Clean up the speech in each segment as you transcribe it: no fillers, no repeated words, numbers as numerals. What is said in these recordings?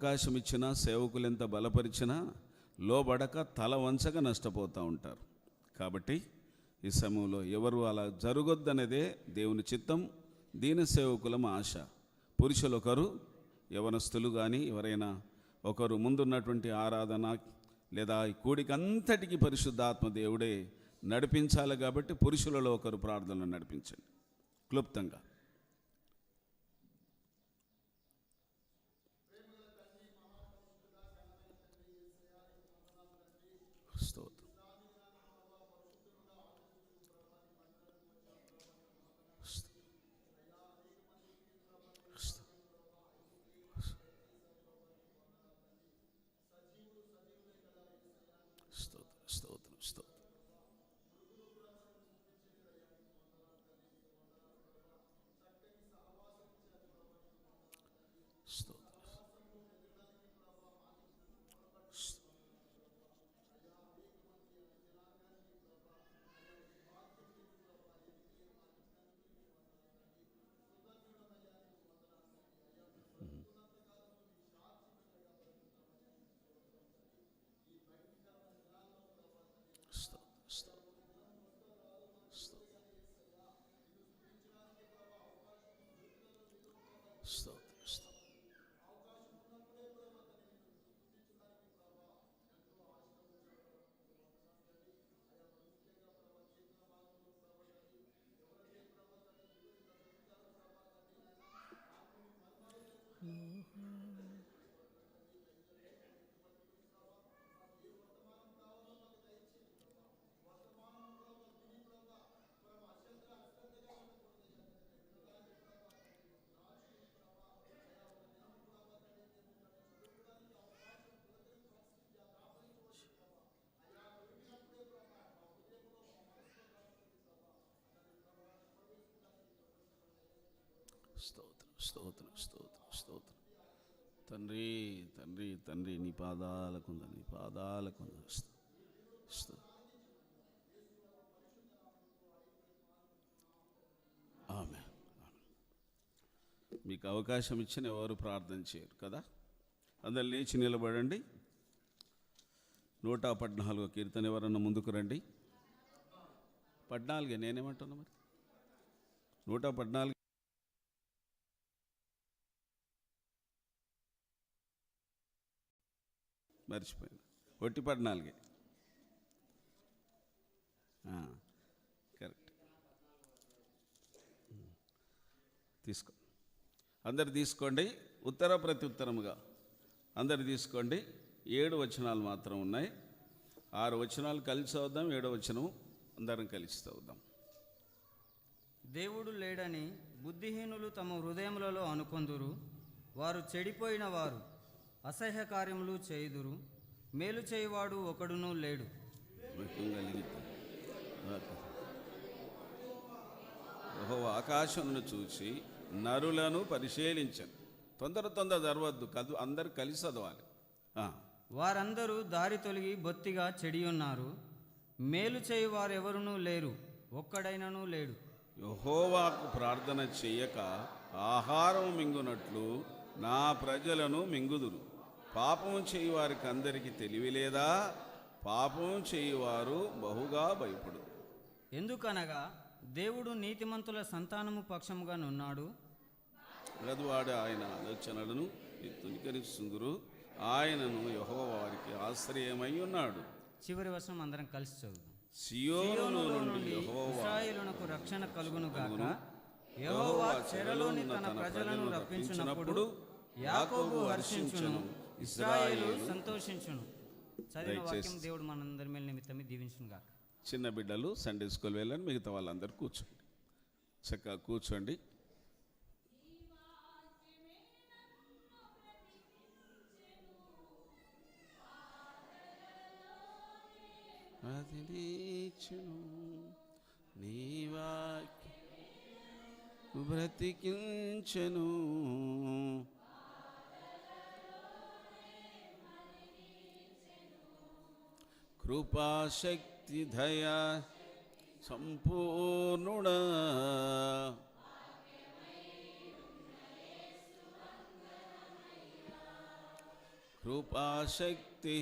అవకాశం ఇచ్చినా, సేవకులు ఎంత బలపరిచినా లోబడక తల వంచక నష్టపోతూ ఉంటారు. కాబట్టి ఈ సమయంలో ఎవరు అలా జరగొద్దనేదే దేవుని చిత్తం, దీని సేవకులం ఆశ. పురుషులు ఒకరు, యవనస్తులు కానీ ఎవరైనా ఒకరు ముందున్నటువంటి ఆరాధన లేదా ఈ కూడికి అంతటికీ పరిశుద్ధాత్మ దేవుడే నడిపించాలి. కాబట్టి పురుషులలో ఒకరు ప్రార్థనలు నడిపించండి క్లుప్తంగా. స్తోత్రం స్తోత్రం స్తోత్రం స్తోత్రం. తండ్రి తండ్రి తండ్రి నీ పాదాలకుంద, నీ పాదాలకుంద. ఆమె మీకు అవకాశం ఇచ్చిన ఎవరు ప్రార్థన చేయరు కదా. అందరు లేచి నిలబడండి. 114వ కీర్తన ఎవరన్నా ముందుకు రండి. 14 నేనేమంటున్నా మరి 114 మర్చిపోయాను. 14 కరెక్ట్. తీసుకో, అందరు తీసుకోండి. ఉత్తర ప్రత్యుత్తరముగా అందరు తీసుకోండి. 7 వచనాలు మాత్రం ఉన్నాయి. 6 వచనాలు కలిసి చదువుదాం. 7వ వచనం అందరం కలిసి చదువుదాం. దేవుడు లేడని బుద్ధిహీనులు తమ హృదయములలో అనుకొందురు. వారు చెడిపోయిన వారు అసహ్య కార్యములు చేయుదురు. మేలు చేయువాడు ఒకడునూ లేడు. యెహోవా ఆకాశమును చూసి నరులను పరిశీలించను. తొందర చదవద్దు, అందరు కలిసి చదవాలి. వారందరూ దారి తొలగి బొత్తిగా చెడియున్నారు. మేలు చేయువారెవరునూ లేరు, ఒక్కడైనను లేడు. యెహోవాకు ప్రార్థన చెయ్యక ఆహారం మింగునట్లు నా ప్రజలను మింగుదురు. పాపం చేయువారికి అందరికీ తెలివి లేదా? పాపం చేయువారు బహుగా భయపడు. ఎందుకనగా దేవుడు నీతిమంతుల సంతానము పక్షముగా నున్నాడు. గదువాడు ఆయన ఆలోచనలను తునికరిస్తుందురు. ఆయనను యెహోవా వారికి ఆశ్రయమై ఉన్నాడు. చివరి వచనం అందరం కలిసి చదువుదాం. సియోను నుండి ఇశ్రాయేలునకు రక్షణ కలుగును గాక. యెహోవా చెరలోని తన ప్రజలను రప్పించినప్పుడు యాకోబు హర్షించును, ఇశ్రాయేలు సంతోషించును. చదివిన వాక్యం దేవుడు మనందరి మేలు నిమిత్తమే దీవించును గాక. చిన్న బిడ్డలు సండే స్కూల్ వెళ్ళండి, మిగతా వాళ్ళందరూ కూర్చోండి. చక్కగా కూర్చోండి. నీ వాక్యం బ్రతికించెను. కృపాశక్తి దయా సంపూర్ణుడా, కృపాశక్తి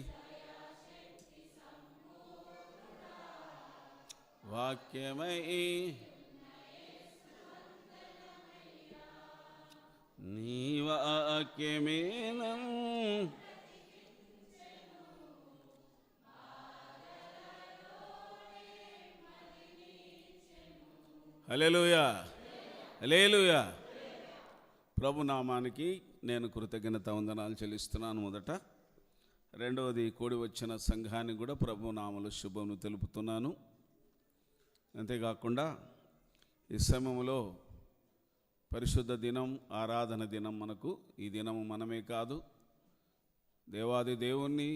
వాక్యమై నీ వాక్యమే నన్ను హల్లెలూయా హల్లెలూయా. ప్రభు నామానికి నేను కృతజ్ఞత వందనాలు చెల్లిస్తున్నాను మొదట. రెండవది, కూడి వచ్చిన సంఘానికి కూడా ప్రభు నామములో శుభములు తెలుపుతున్నాను. అంతేకాకుండా ఈ సమయంలో పరిశుద్ధ దినం, ఆరాధన దినం మనకు. ఈ దినము మనమే కాదు, దేవాది దేవుణ్ణి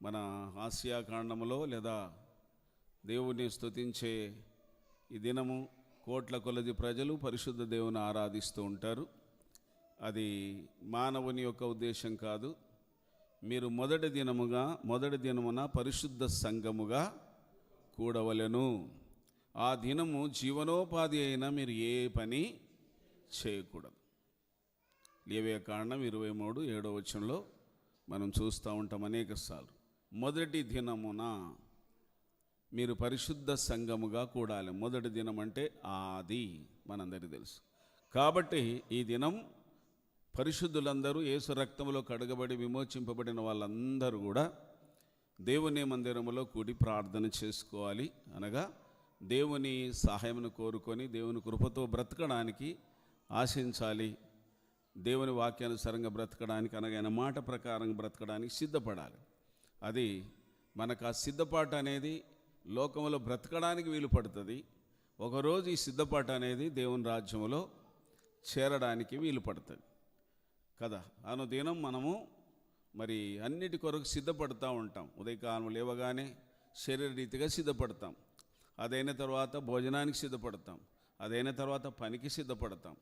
మన ఆసియా ఖండములో లేదా దేవుణ్ణి స్తుతించే ఈ దినము కోట్ల కొలది ప్రజలు పరిశుద్ధ దేవుని ఆరాధిస్తూ ఉంటారు. అది మానవుని యొక్క ఉద్దేశం కాదు. మీరు మొదటి దినమున పరిశుద్ధ సంఘముగా కూడవలెను. ఆ దినము జీవనోపాధి అయినా మీరు ఏ పని చేయకూడదు. లేవియా కాండం 23:7 మనం చూస్తూ ఉంటాం అనేకసార్లు. మొదటి దినమున మీరు పరిశుద్ధ సంఘముగా కూడాలి. మొదటి దినం అంటే ఆది, మనందరికీ తెలుసు. కాబట్టి ఈ దినం పరిశుద్ధులందరూ యేసు రక్తంలో కడగబడి విమోచింపబడిన వాళ్ళందరూ కూడా దేవుని మందిరములో కూడి ప్రార్థన చేసుకోవాలి. అనగా దేవుని సహాయమును కోరుకొని దేవుని కృపతో బ్రతకడానికి ఆశించాలి. దేవుని వాక్యానుసారంగా బ్రతకడానికి, అనగా ఆయన మాట ప్రకారం బ్రతకడానికి సిద్ధపడాలి. అది మనకు ఆ సిద్ధపాటు అనేది లోకంలో బ్రతకడానికి వీలు పడుతుంది. ఒకరోజు ఈ సిద్ధపాటు అనేది దేవుని రాజ్యంలో చేరడానికి వీలు పడుతుంది కదా. అనుదినం మనము మరి అన్నిటి కొరకు సిద్ధపడుతూ ఉంటాం. ఉదయకాలం లేవగానే శరీరరీతిగా సిద్ధపడతాం. అదైన తర్వాత భోజనానికి సిద్ధపడతాం. అదైన తర్వాత పనికి సిద్ధపడతాం.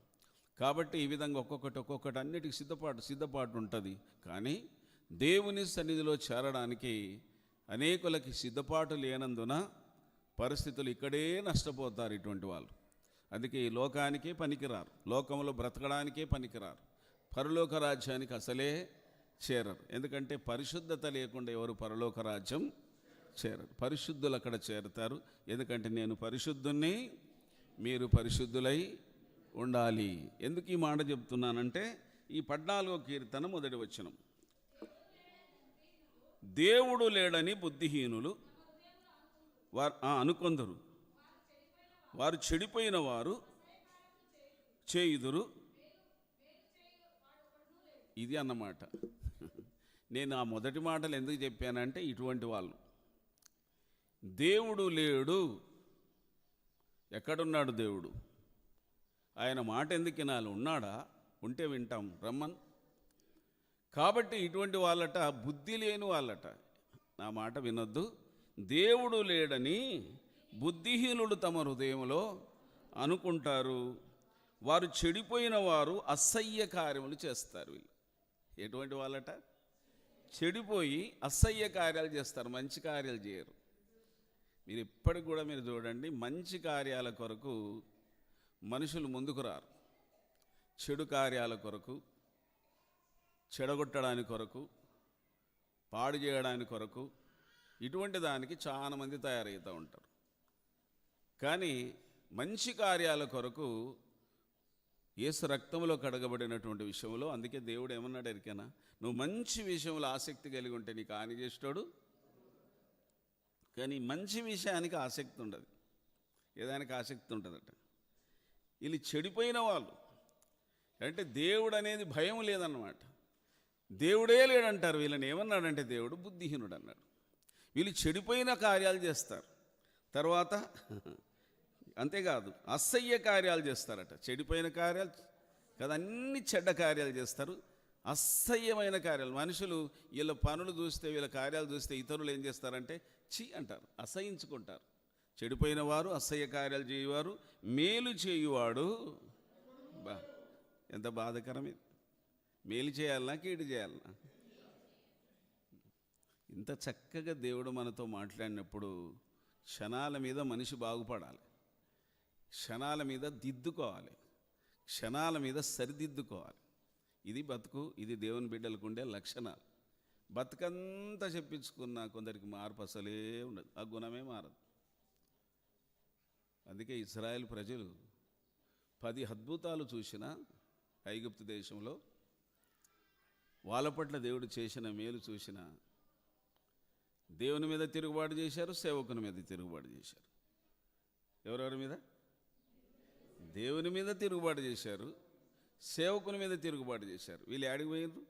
కాబట్టి ఈ విధంగా ఒక్కొక్కటి అన్నిటికి సిద్ధపాటు ఉంటుంది. కానీ దేవుని సన్నిధిలో చేరడానికి అనేకులకి సిద్ధపాటు లేనందున పరిస్థితులు ఇక్కడే నష్టపోతారు ఇటువంటి వాళ్ళు. అందుకే ఈ లోకానికే పనికిరారు, లోకంలో బ్రతకడానికే పనికిరారు, పరలోక రాజ్యానికి అసలే చేరరు. ఎందుకంటే పరిశుద్ధత లేకుండా ఎవరు పరలోక రాజ్యం చేరరు. పరిశుద్ధులు అక్కడ చేరతారు. ఎందుకంటే నేను పరిశుద్ధుణ్ణి, మీరు పరిశుద్ధులై ఉండాలి. ఎందుకు ఈ మాట చెప్తున్నానంటే ఈ 14వ కీర్తన 1వ వచనం, దేవుడు లేడని బుద్ధిహీనులు అనుకొందరు, వారు చెడిపోయిన వారు చేయుదురు. ఇది అన్నమాట. నేను ఆ మొదటి మాటలు ఎందుకు చెప్పానంటే ఇటువంటి వాళ్ళు, దేవుడు లేడు, ఎక్కడున్నాడు దేవుడు, ఆయన మాట ఎందుకు వినాలి, ఉన్నాడా, ఉంటే వింటాం, రమ్మన్. కాబట్టి ఇటువంటి వాళ్ళట బుద్ధి లేని వాళ్ళట నా మాట వినొద్దు. దేవుడు లేడని బుద్ధిహీనులు తమ హృదయంలో అనుకుంటారు, వారు చెడిపోయిన వారు అసహ్య కార్యములు చేస్తారు. వీళ్ళు ఎటువంటి వాళ్ళట, చెడిపోయి అసహ్య కార్యాలు చేస్తారు, మంచి కార్యాలు చేయరు. మీరు ఇప్పటికి కూడా మీరు చూడండి, మంచి కార్యాల కొరకు మనుషులు ముందుకు రారు. చెడు కార్యాల కొరకు, చెడగొట్టడానికి కొరకు, పాడు చేయడానికి కొరకు, ఇటువంటి దానికి చాలామంది తయారవుతూ ఉంటారు. కానీ మంచి కార్యాల కొరకు యేసు రక్తంలో కడగబడినటువంటి విషయంలో, అందుకే దేవుడు ఏమన్నాడు ఎరికేనా, నువ్వు మంచి విషయంలో ఆసక్తి కలిగి ఉంటే నీకు హాని చేస్తాడు. కానీ మంచి విషయానికి ఆసక్తి ఉండదు, ఏదానికి ఆసక్తి ఉంటుందట. వీళ్ళు చెడిపోయిన వాళ్ళు అంటే దేవుడు అనేది భయం లేదన్నమాట. దేవుడే లేడంటారు. వీళ్ళని ఏమన్నాడంటే దేవుడు బుద్ధిహీనుడు అన్నాడు. వీళ్ళు చెడిపోయిన కార్యాలు చేస్తారు. తర్వాత అంతేకాదు అసహ్య కార్యాలు చేస్తారట. చెడిపోయిన కార్యాలు కదా, అన్ని చెడ్డ కార్యాలు చేస్తారు, అసహ్యమైన కార్యాలు. మనుషులు వీళ్ళ పనులు చూస్తే, వీళ్ళ కార్యాలు చూస్తే ఇతరులు ఏం చేస్తారంటే ఛీ అంటారు, అసహించుకుంటారు. చెడిపోయిన వారు, అసహ్య కార్యాలు చేయువారు, మేలు చేయువాడు. ఎంత బాధకరం ఇది. మేలు చేయాలన్నా కీడు చేయాలన్నా? ఇంత చక్కగా దేవుడు మనతో మాట్లాడినప్పుడు క్షణాల మీద మనిషి బాగుపడాలి, క్షణాల మీద దిద్దుకోవాలి, క్షణాల మీద సరిదిద్దుకోవాలి. ఇది బతుకు, ఇది దేవుని బిడ్డలకు ఉండే లక్షణాలు. బతుకంతా చెప్పించుకున్న కొందరికి మార్పు అసలే ఉండదు, ఆ గుణమే మారదు. అందుకే ఇశ్రాయేల్ ప్రజలు 10 అద్భుతాలు చూసిన ఐగుప్తు దేశంలో, వాళ్ళ పట్ల దేవుడు చేసిన మేలు చూసిన దేవుని మీద తిరుగుబాటు చేశారు, సేవకుని మీద తిరుగుబాటు చేశారు. ఎవరెవరి మీద? దేవుని మీద తిరుగుబాటు చేశారు, సేవకుని మీద తిరుగుబాటు చేశారు. వీళ్ళు ఏడికి పోయినరు?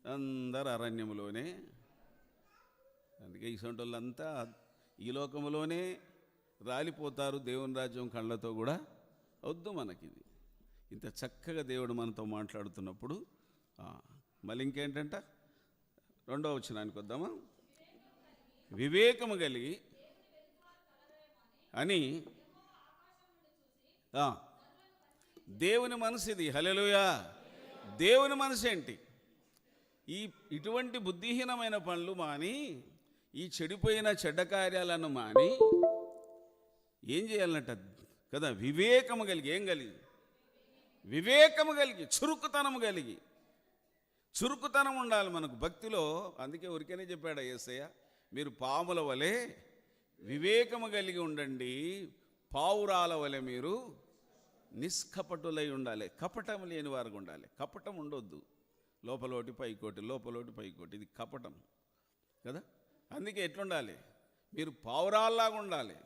అందరు అరణ్యంలోనే. అందుకే ఈ సొంటోళ్ళంతా ఈ లోకంలోనే రాలిపోతారు. దేవుని రాజ్యం కళ్ళతో కూడా వద్దు మనకిది. ఇంత చక్కగా దేవుడు మనతో మాట్లాడుతున్నప్పుడు మళ్ళీ ఇంకేంటంట, 2వ వచనానికి వద్దామా? వివేకము కలిగి అని దేవుని మనసు ఇది. హల్లెలూయా! దేవుని మనసు ఏంటి? ఇటువంటి బుద్ధిహీనమైన పనులు మాని, ఈ చెడిపోయిన చెడ్డ కార్యాలను మాని ఏం చేయాలంట కదా? వివేకము కలిగి. ఏం కలిగి? వివేకము కలిగి, చురుకుతనము కలిగి. చురుకుతనం ఉండాలి మనకు భక్తిలో. అందుకే ఊరికేనే చెప్పాడు యేసయ్య, మీరు పాముల వలె వివేకము కలిగి ఉండండి, పావురాల వలె మీరు నిష్కపటులై ఉండాలి. కపటం లేని వారికి ఉండాలి. కపటం ఉండొద్దు. లోపలోటి పైకోటి, లోపలోటి పైకోటి, ఇది కపటం కదా. అందుకే ఎట్లుండాలి? మీరు పావురాల్లాగా ఉండాలి.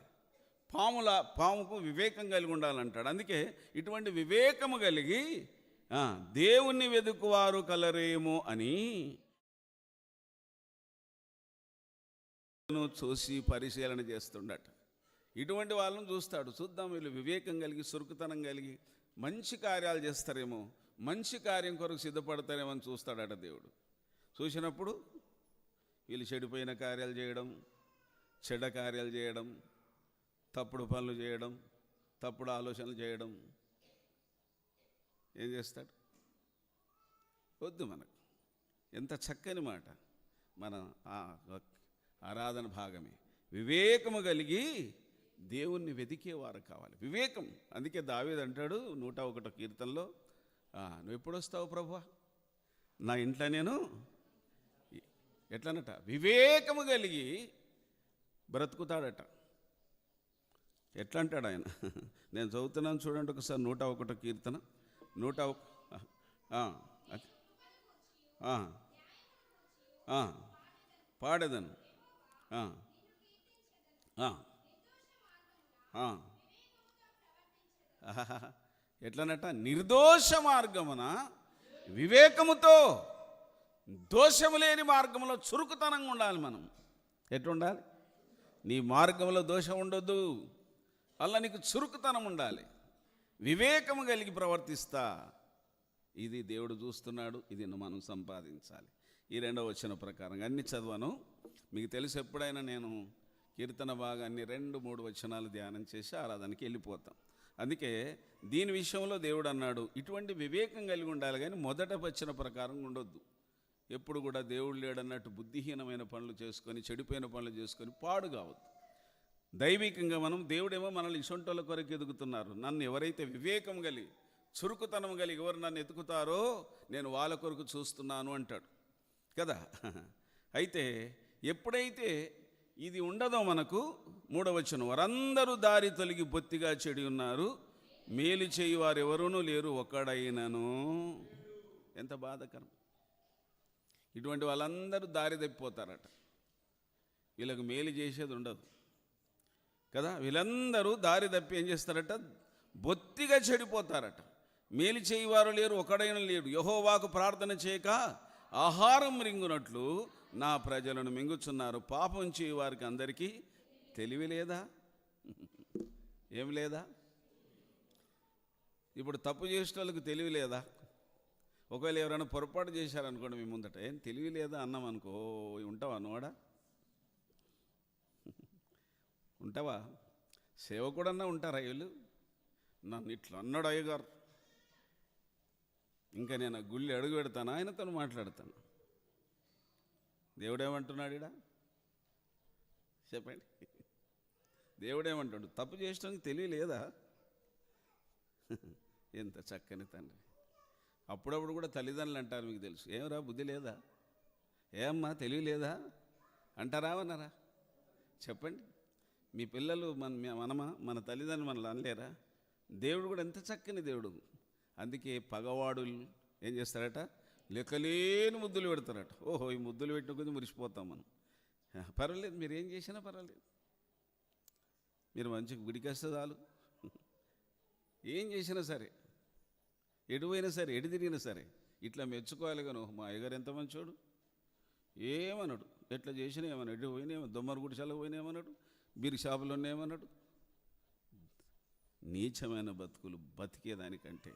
పాముకు వివేకం కలిగి ఉండాలంటాడు. అందుకే ఇటువంటి వివేకము కలిగి దేవుణ్ణి వెదుకువారు కలరేమో అని చూసి పరిశీలన చేస్తుండట. ఇటువంటి వాళ్ళని చూస్తాడు. చూద్దాం, వీళ్ళు వివేకం కలిగి, సురుకుతనం కలిగి మంచి కార్యాలు చేస్తారేమో, మంచి కార్యం కొరకు సిద్ధపడతారేమో అని చూస్తాడట దేవుడు. చూసినప్పుడు వీళ్ళు చెడిపోయిన కార్యాలు చేయడం, చెడ్డ కార్యాలు చేయడం, తప్పుడు పనులు చేయడం, తప్పుడు ఆలోచనలు చేయడం ఏం చేస్తాడు? వద్దు మనకు. ఎంత చక్కని మాట! మన ఆరాధన భాగమే వివేకము కలిగి దేవుణ్ణి వెదికేవారు కావాలి. వివేకం. అందుకే దావీదు అంటాడు 101 కీర్తనలో, నువ్వు ఎప్పుడు వస్తావు ప్రభువా నా ఇంట్లో? నేను ఎట్లనట? వివేకము కలిగి బ్రతుకుతాడట. ఎట్లా అంటాడు ఆయన? నేను చదువుతున్నాను చూడండి ఒకసారి. 101 కీర్తన 101 పాడేదను. ఎట్లనట? నిర్దోష మార్గమున వివేకముతో, దోషము లేని మార్గంలో చురుకుతనంగా ఉండాలి మనం. ఎట్లుండాలి? నీ మార్గంలో దోషం ఉండొద్దు, అలా నీకు చురుకుతనం ఉండాలి. వివేకము కలిగి ప్రవర్తిస్తా. ఇది దేవుడు చూస్తున్నాడు, ఇది మనం సంపాదించాలి. ఈ 2వ వచనం ప్రకారంగా అన్ని చదవను, మీకు తెలుసు. ఎప్పుడైనా నేను కీర్తన భాగాన్ని 2-3 వచనాలు ధ్యానం చేసి ఆరాధనకి వెళ్ళిపోతాం. అందుకే దీని విషయంలో దేవుడు అన్నాడు, ఇటువంటి వివేకం కలిగి ఉండాలి, కానీ మొదట వచ్చిన ప్రకారం ఉండొద్దు. ఎప్పుడు కూడా దేవుడు లేడన్నట్టు బుద్ధిహీనమైన పనులు చేసుకొని, చెడిపోయిన పనులు చేసుకొని పాడు కావద్దు. దైవికంగా మనం, దేవుడేమో మనల్ని ఇసొంటోళ్ళ కొరకు ఎదుగుతున్నారు. నన్ను ఎవరైతే వివేకం కలిగి, చురుకుతనం కలిగి ఎవరు నన్ను ఎదుగుతారో నేను వాళ్ళ కొరకు చూస్తున్నాను అంటాడు కదా. అయితే ఎప్పుడైతే ఇది ఉండదో మనకు, 3వ వచనం, వారందరూ దారి తొలగి బొత్తిగా చెడి ఉన్నారు, మేలు చేయి వారు ఎవరూనూ లేరు, ఒక్కడైనను. ఎంత బాధకరం! ఇటువంటి వాళ్ళందరూ దారి తప్పిపోతారట. వీళ్ళకు మేలు చేసేది ఉండదు కదా. వీళ్ళందరూ దారి తప్పి ఏం చేస్తారట? బొత్తిగా చెడిపోతారట. మేలు చేయవారు లేరు, ఒకడైన లేడు. యెహోవాకు ప్రార్థన చేయక ఆహారం రింగునట్లు నా ప్రజలను మింగుచున్నారు. పాపం చేయి వారికి అందరికీ తెలివి లేదా? ఏం లేదా? ఇప్పుడు తప్పు చేసే వాళ్ళకి తెలివి లేదా? ఒకవేళ ఎవరైనా పొరపాటు చేశారనుకోండి మీ ముందట, ఏం తెలివి లేదా అన్నాం అనుకో, ఉంటావా నువ్వాడా? ఉంటావా? సేవకుడన్నా ఉంటారా వీళ్ళు? నన్ను ఇట్లా అన్నాడు అయ్యగారు, ఇంకా నేను గుళ్ళి అడుగు పెడతాను, ఆయనతో మాట్లాడతాను. దేవుడేమంటున్నాడు ఇడా? చెప్పండి. దేవుడేమంటాడు? తప్పు చేయడానికి తెలియలేదా? ఎంత చక్కని తండ్రి! అప్పుడప్పుడు కూడా తల్లిదండ్రులు అంటారు, మీకు తెలుసు, ఏమరా బుద్ధి లేదా, ఏమ్మా తెలివి లేదా అంటారా అన్నారా? చెప్పండి. మీ పిల్లలు మన తల్లిదండ్రులు మనల్ని అనలేరా? దేవుడు కూడా ఎంత చక్కని దేవుడు. అందుకే పగవాడు ఏం చేస్తాడట, లెక్కలేని ముద్దులు పెడతారట. ఓహో, ఈ ముద్దులు పెట్టిన కొద్ది మురిసిపోతాం మనం. పర్వాలేదు, మీరు ఏం చేసినా పర్వాలేదు, మీరు మంచిగా గుడికేస్తే చాలు. ఏం చేసినా సరే, ఎటు పోయినా సరే, ఎటు తిరిగినా సరే ఇట్లా మెచ్చుకోవాలి. కానీ మా అయ్యగారు ఎంత మంచోడు, ఏమన్నాడు, ఎట్లా చేసినా ఏమన్నాడు, ఎటు పోయినా ఏమో, దొమ్మరు గుడిచాలకు పోయినా ఏమన్నాడు, బీరు షాపులో ఏమన్నాడు. నీచమైన బతుకులు బతికేదానికంటే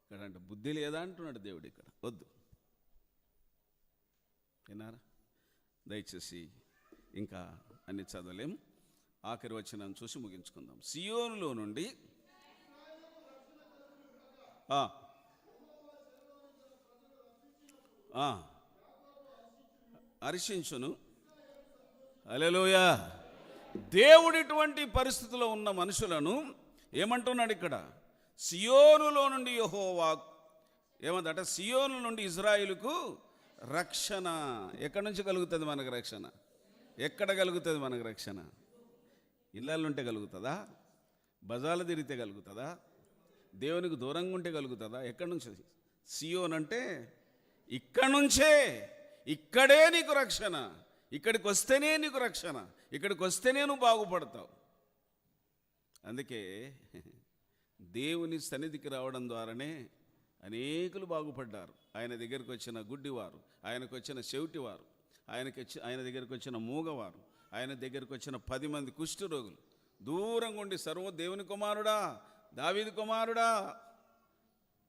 ఇక్కడ అంటే బుద్ధి లేదా అంటున్నాడు దేవుడు. ఇక్కడ వద్దు, విన్నారా? దయచేసి ఇంకా అన్ని చదవలేం, ఆఖరి వచనాన్ని చూసి ముగించుకుందాం. సియోనులో నుండి హర్షించును. హల్లెలూయా. దేవుడు ఇటువంటి పరిస్థితిలో ఉన్న మనుషులను ఏమంటున్నాడు ఇక్కడ? సియోనులో నుండి యెహోవా ఏమందట, సియోను నుండి ఇజ్రాయిలుకు రక్షణ. ఎక్కడి నుంచి కలుగుతుంది మనకు రక్షణ? ఎక్కడ కలుగుతుంది మనకు రక్షణ? ఇళ్ళల్లో కలుగుతుందా? బజార్లు తిరిగితే కలుగుతుందా? దేవునికి దూరంగా ఉంటే కలుగుతుందా? ఎక్కడి నుంచి? సియోన్ అంటే ఇక్కడి నుంచే, ఇక్కడే నీకు రక్షణ, ఇక్కడికి వస్తేనే నీకు రక్షణ, ఇక్కడికి వస్తేనే నువ్వు బాగుపడతావు. అందుకే దేవుని సన్నిధికి రావడం ద్వారానే అనేకులు బాగుపడ్డారు. ఆయన దగ్గరికి వచ్చిన గుడ్డివారు, ఆయనకు వచ్చిన చెవిటివారు, ఆయన దగ్గరికి వచ్చిన మూగవారు, ఆయన దగ్గరికి వచ్చిన 10 మంది కుష్ఠరోగులు దూరంగా ఉండి, సర్వ దేవుని కుమారుడా, దావీదు కుమారుడా,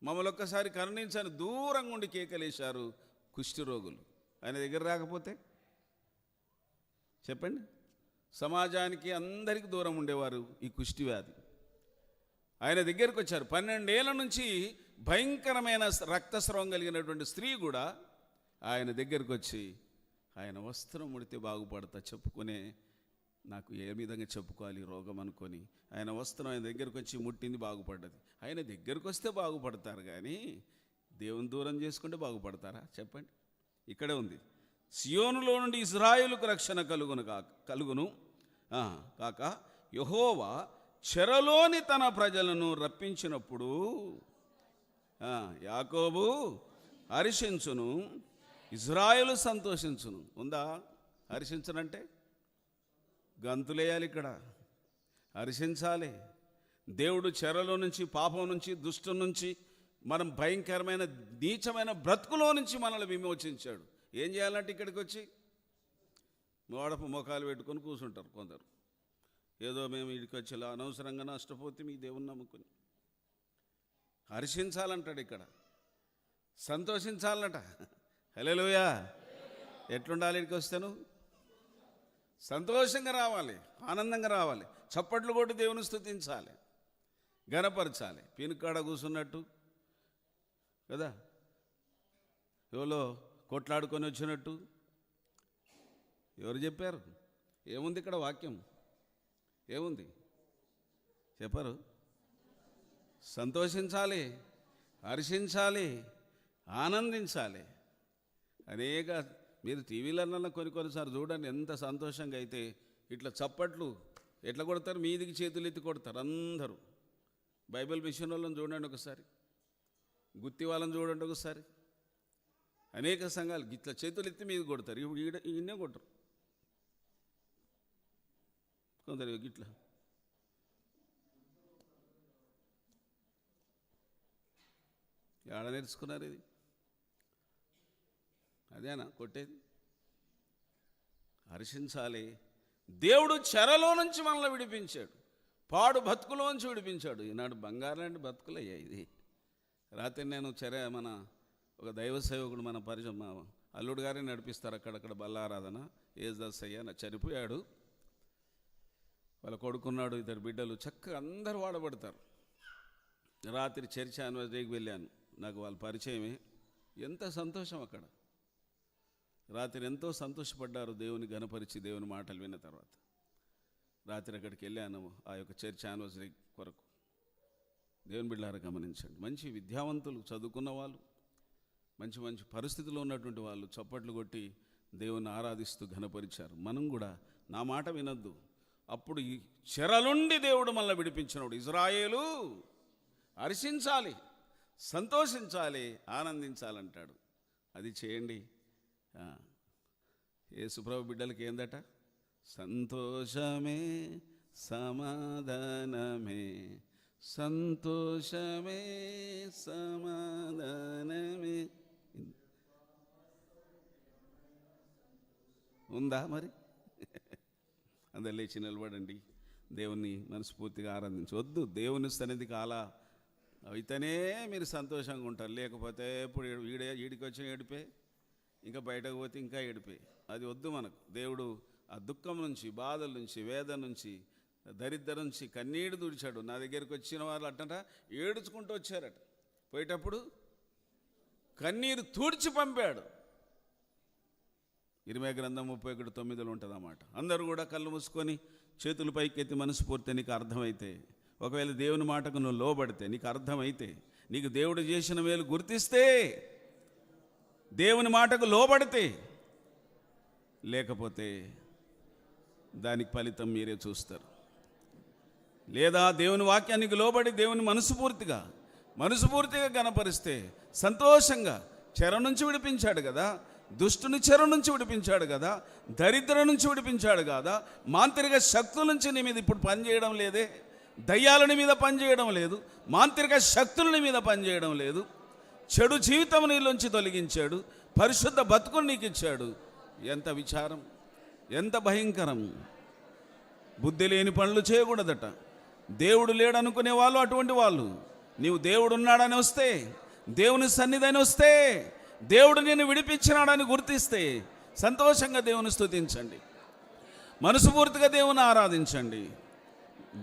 మమ్మల్ని ఒక్కసారి కరుణించని దూరంగా ఉండి కేకలేశారు కుష్ఠరోగులు. ఆయన దగ్గర రాకపోతే చెప్పండి, సమాజానికి అందరికీ దూరం ఉండేవారు ఈ కుష్టి వ్యాధి. ఆయన దగ్గరికి వచ్చారు. 12 ఏళ్ల నుంచి భయంకరమైన రక్తస్రావం కలిగినటువంటి స్త్రీ కూడా ఆయన దగ్గరికి వచ్చి, ఆయన వస్త్రం ముడితే బాగుపడతా చెప్పుకునే, నాకు ఏ విధంగా చెప్పుకోవాలి రోగం అనుకొని ఆయన వస్త్రం ఆయన దగ్గరికి వచ్చి ముట్టింది, బాగుపడ్డది. ఆయన దగ్గరికి వస్తే బాగుపడతారు, కానీ దేవుని దూరం చేసుకుంటే బాగుపడతారా? చెప్పండి. ఇక్కడే ఉంది, సియోనులో నుండి ఇజ్రాయేలుకు రక్షణ కలుగును కాక యెహోవా చెరలోని తన ప్రజలను రప్పించినప్పుడు యాకోబు హర్షించును, ఇజ్రాయేలు సంతోషించును. ఉందా? హర్షించనంటే గంతులేయాలి, ఇక్కడ హర్షించాలి. దేవుడు చెరలో నుంచి, పాపం నుంచి, దుష్టం నుంచి, మనం భయంకరమైన నీచమైన బ్రతుకులో నుంచి మనల్ని విమోచించాడు. ఏం చేయాలంటే ఇక్కడికి వచ్చి మోడపు మోకాలు పెట్టుకొని కూర్చుంటారు కొందరు. ఏదో మేము ఇక్కడికి వచ్చేలా అనవసరంగా నష్టపోతే మీ దేవుని నమ్ముకుని. హర్షించాలంటాడు ఇక్కడ, సంతోషించాలట. హల్లెలూయా. ఎట్లుండాలి? ఇక్కడికి వస్తాను సంతోషంగా రావాలి, ఆనందంగా రావాలి, చప్పట్లు కొట్టి దేవుని స్తుతించాలి, గణపరచాలి. పీనుకాడ కూర్చున్నట్టు కదా, ఎవరో కొట్లాడుకొని వచ్చినట్టు. ఎవరు చెప్పారు? ఏముంది ఇక్కడ వాక్యం? ఏముంది చెప్పారు? సంతోషించాలి, హర్షించాలి, ఆనందించాలి. అనేక మీరు టీవీలన్నా కొన్నిసార్లు చూడండి, ఎంత సంతోషంగా అయితే ఇట్లా చప్పట్లు ఎట్లా కొడతారు, మీదికి చేతులు ఎత్తి కొడతారు అందరూ. బైబిల్ మిషన్ వాళ్ళని చూడండి ఒకసారి, గుత్తి వాళ్ళని చూడండి ఒకసారి. అనేక సంఘాలు ఇట్లా చేతులు ఎత్తి మీద కొడతారు. ఇప్పుడు ఈయనే కొట్టరు కొందరు ఇట్లా. ఏడ నేర్చుకున్నారు ఇది? అదేనా కొట్టేది? హర్షించాలి. దేవుడు చెరలో నుంచి మనల్ని విడిపించాడు, పాడు బతుకులోంచి విడిపించాడు. ఈనాడు బంగారం లాంటి బతుకులు అయ్యాయి. ఇది రాత్రి నేను మన ఒక దైవ సేవకుడు, మన పరిచయం, మా అల్లుడు గారే నడిపిస్తారు అక్కడక్కడ బల్లారాధన. ఏజ్దాస్ అయ్యా చనిపోయాడు, వాళ్ళ కొడుకున్నాడు, 2 బిడ్డలు, చక్కగా అందరూ వాడబడతారు. రాత్రి చర్చ్ యానివర్సరీకి వెళ్ళాను, నాకు వాళ్ళ పరిచయమే. ఎంత సంతోషం అక్కడ. రాత్రి ఎంతో సంతోషపడ్డారు దేవుని గణపరిచి, దేవుని మాటలు విన్న తర్వాత. రాత్రి అక్కడికి వెళ్ళాను, ఆ యొక్క చర్చ్ యానివర్సరీ కొరకు. దేవుని బిడ్డలారా గమనించండి. మంచి విద్యావంతులు, చదువుకున్న వాళ్ళు, మంచి మంచి పరిస్థితుల్లో ఉన్నటువంటి వాళ్ళు చప్పట్లు కొట్టి దేవుని ఆరాధిస్తూ ఘనపరిచారు. మనం కూడా నా మాట వినొద్దు. అప్పుడు ఈ చెరలుండి దేవుడు మనల్ని విడిపించినప్పుడు ఇజ్రాయేలు హర్షించాలి, సంతోషించాలి, ఆనందించాలంటాడు. అది చేయండి. యేసుప్రభు బిడ్డలకి ఏందట? సంతోషమే సమాధానమే, సంతోషమే సమాధానమే. ఉందా మరి? అందరు లేచి నిలబడండి. దేవుణ్ణి మనస్ఫూర్తిగా ఆరాధించవద్దు. దేవుని సన్నిధికి అలా అయితేనే మీరు సంతోషంగా ఉంటారు. లేకపోతే ఇప్పుడు ఈడికి వచ్చిన ఏడిపే, ఇంకా బయటకు పోతే ఇంకా ఏడిపే. అది వద్దు మనకు. దేవుడు ఆ దుఃఖం నుంచి, బాధల నుంచి, వేదన నుంచి, దరిద్రం నుంచి కన్నీడు తుడిచాడు. నా దగ్గరికి వచ్చిన వాళ్ళు అట్టట ఏడుచుకుంటూ వచ్చారట. పోయేటప్పుడు కన్నీరు తుడిచి పంపాడు. ఇర్మీయా గ్రంథం 31:9 ఉంటుందన్నమాట. అందరూ కూడా కళ్ళు మూసుకొని చేతులు పైకెత్తి మనస్ఫూర్తి నీకు అర్థమైతే, ఒకవేళ దేవుని మాటకు నువ్వు లోబడితే, నీకు అర్థమైతే, నీకు దేవుడు చేసిన మేలు గుర్తిస్తే, దేవుని మాటకు లోబడితే, లేకపోతే దానికి ఫలితం మీరే చూస్తారు. లేదా దేవుని వాక్యానికి లోబడి దేవుని మనస్ఫూర్తిగా గణపరిస్తే, సంతోషంగా చెర నుంచి విడిపించాడు కదా, దుష్టుని చెర నుంచి విడిపించాడు కదా, దరిద్రం నుంచి విడిపించాడు కదా, మాంత్రిక శక్తుల నుంచి నీ మీద ఇప్పుడు పనిచేయడం లేదే, దయ్యాలని మీద పనిచేయడం లేదు, మాంత్రిక శక్తులని మీద పనిచేయడం లేదు, చెడు జీవితం నీలోంచి తొలగించాడు, పరిశుద్ధ బతుకుని నీకు ఇచ్చాడు. ఎంత విచారం, ఎంత భయంకరం. బుద్ధి లేని పనులు చేయకూడదట. దేవుడు లేడనుకునే వాళ్ళు అటువంటి వాళ్ళు. నీవు దేవుడు ఉన్నాడని వస్తే, దేవుని సన్నిధిని వస్తే, దేవుడు నిన్ను విడిపించినాడని గుర్తిస్తే సంతోషంగా దేవుని స్తుతించండి, మనస్ఫూర్తిగా దేవుని ఆరాధించండి.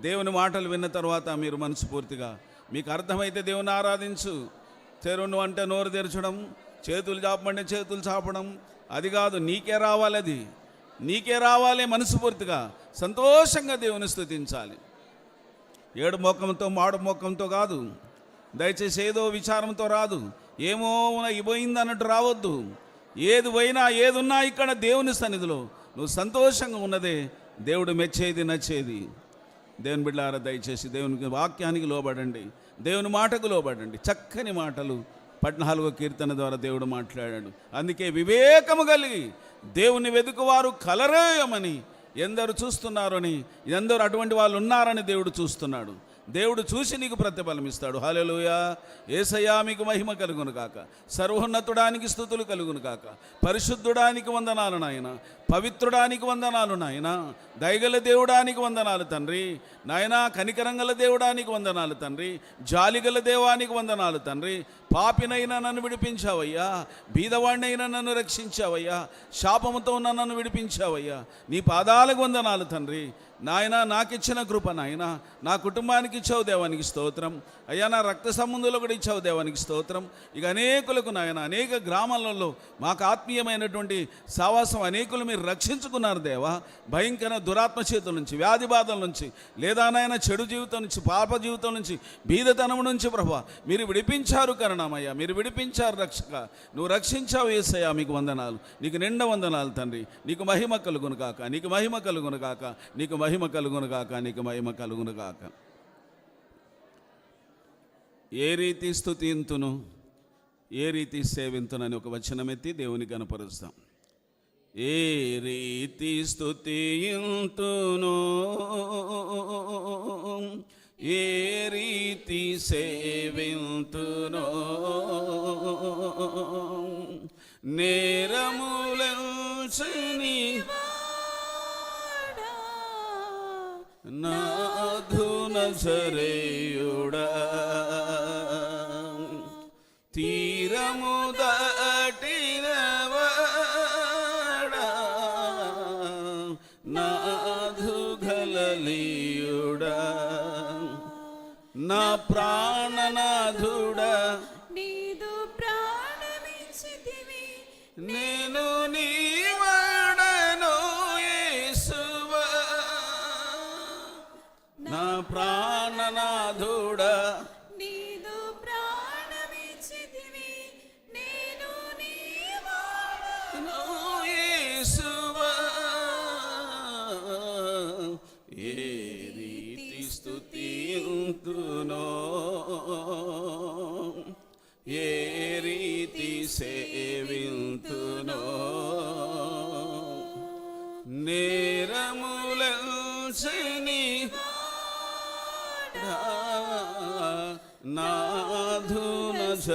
దేవుని మాటలు విన్న తర్వాత మీరు మనస్ఫూర్తిగా మీకు అర్థమైతే దేవుని ఆరాధించు. తెరును అంటే నోరు తెరచడం, చేతులు చాపమంటే చేతులు చాపడం, అది కాదు. నీకే రావాలి, అది నీకే రావాలి. మనస్ఫూర్తిగా సంతోషంగా దేవుని స్తుతించాలి. ఏడు మోకంతో మాడు మోకంతో కాదు. దయచేసి ఏదో విచారంతో రాదు. ఏమో ఇపోయింది అన్నట్టు రావద్దు. ఏది పోయినా ఏది ఉన్నా ఇక్కడ దేవుని సన్నిధిలో నువ్వు సంతోషంగా ఉన్నదే దేవుడు మెచ్చేది, నచ్చేది. దేవుని బిడ్డలారా దయచేసి దేవునికి వాక్యానికి లోబడండి, దేవుని మాటకు లోబడండి. చక్కని మాటలు 14వ కీర్తన ద్వారా దేవుడు మాట్లాడాడు. అందుకే వివేకము కలిగి దేవుని వెతుకువారు కలరేయమని ఎందరు చూస్తున్నారని, ఎందరు అటువంటి వాళ్ళు ఉన్నారని దేవుడు చూస్తున్నాడు. దేవుడు చూసి నీకు ప్రతిఫలం ఇస్తాడు. హల్లెలూయా. యేసయ్యా మీకు మహిమ కలుగును కాక, సర్వోన్నతుడానికి స్తుతులు కలుగును కాక. పరిశుద్ధుడానికి వందనాలు నాయన, పవిత్రుడానికి వందనాలు నాయన, దయగల దేవుడానికి వందనాలు తండ్రి నాయన, కనికరంగల దేవుడానికి వందనాలు తండ్రి, జాలిగల దేవానికి వందనాలు తండ్రి. పాపినైనా నన్ను విడిపించావయ్యా, బీదవాడినైనా నన్ను రక్షించావయ్యా, శాపముతో ఉన్న నన్ను విడిపించావయ్యా. నీ పాదాలకు వందనాలు తండ్రి నాయన. నాకిచ్చిన కృప నాయన, నా కుటుంబానికి ఇచ్చావు దేవానికి స్తోత్రం అయ్యా. నా రక్త సంబంధులు కూడా ఇచ్చావు దేవానికి స్తోత్రం. ఇక అనేకులకు నాయన, అనేక గ్రామాలలో మాకు ఆత్మీయమైనటువంటి సావాసం అనేకులు మీరు రక్షించుకున్నారు దేవా. భయంకర దురాత్మ చేతుల నుంచి, వ్యాధి బాధల నుంచి, లేదా నాయన చెడు జీవితం నుంచి, పాప జీవితం నుంచి, బీదతనం నుంచి ప్రభా మీరు విడిపించారు కరుణామయ్యా, మీరు విడిపించారు రక్షక. నువ్వు రక్షించావు యేసయ్యా, మీకు వందనాలు, నీకు నిండా వందనాలు తండ్రి. నీకు మహిమ కలుగును కాక, నీకు మహిమ కలుగును కాక, నీకు మహిమ కలుగును కాక, నీకు మహిమ కలుగును కాక. ఏ రీతి స్తుతింతును, ఏ రీతి సేవింతునని ఒక వచనం ఎత్తి దేవుని కనపరుస్తాం. ఏ రీతి స్తుతింతును, ఏ రీతి సేవింతును, నేరములంచని నాథు నజరేయుడా, తీరము దాటినవాడా, నాథు గలలీయుడా, నా ప్రాణనాథుడా, నీదు ప్రాణమిచ్చితివి, నేను నీ వాడను యేసువా, నా ప్రాణనాథుడా,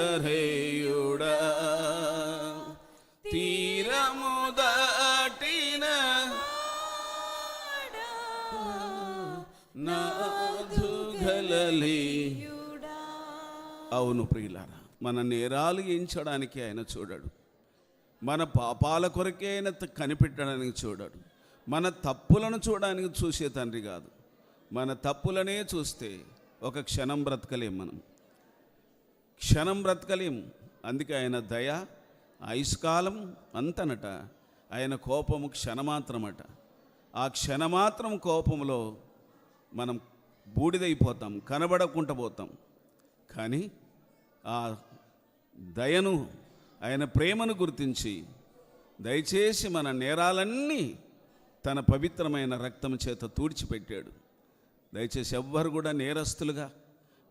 నజరేయుడా తీరము దాటిన నాథు గలలి. అవును ప్రియులారా, మన నేరాలు ఎంచడానికి ఆయన చూడడు, మన పాపాల కొరకే ఆయన కనిపెట్టడానికి చూడడు, మన తప్పులను చూడడానికి చూసే తండ్రి కాదు. మన తప్పులనే చూస్తే ఒక క్షణం బ్రతకలేం, మనం క్షణం బ్రతకలేం. అందుకే ఆయన దయ ఆయుష్కాలం అంతనట, ఆయన కోపము క్షణమాత్రమట. ఆ క్షణమాత్రం కోపంలో మనం బూడిదైపోతాం, కనబడకుండా పోతాం. కానీ ఆ దయను, ఆయన ప్రేమను గుర్తించి దయచేసి మన నేరాలన్నీ తన పవిత్రమైన రక్తం చేత తూడ్చిపెట్టాడు. దయచేసి ఎవ్వరు కూడా నేరస్తులుగా,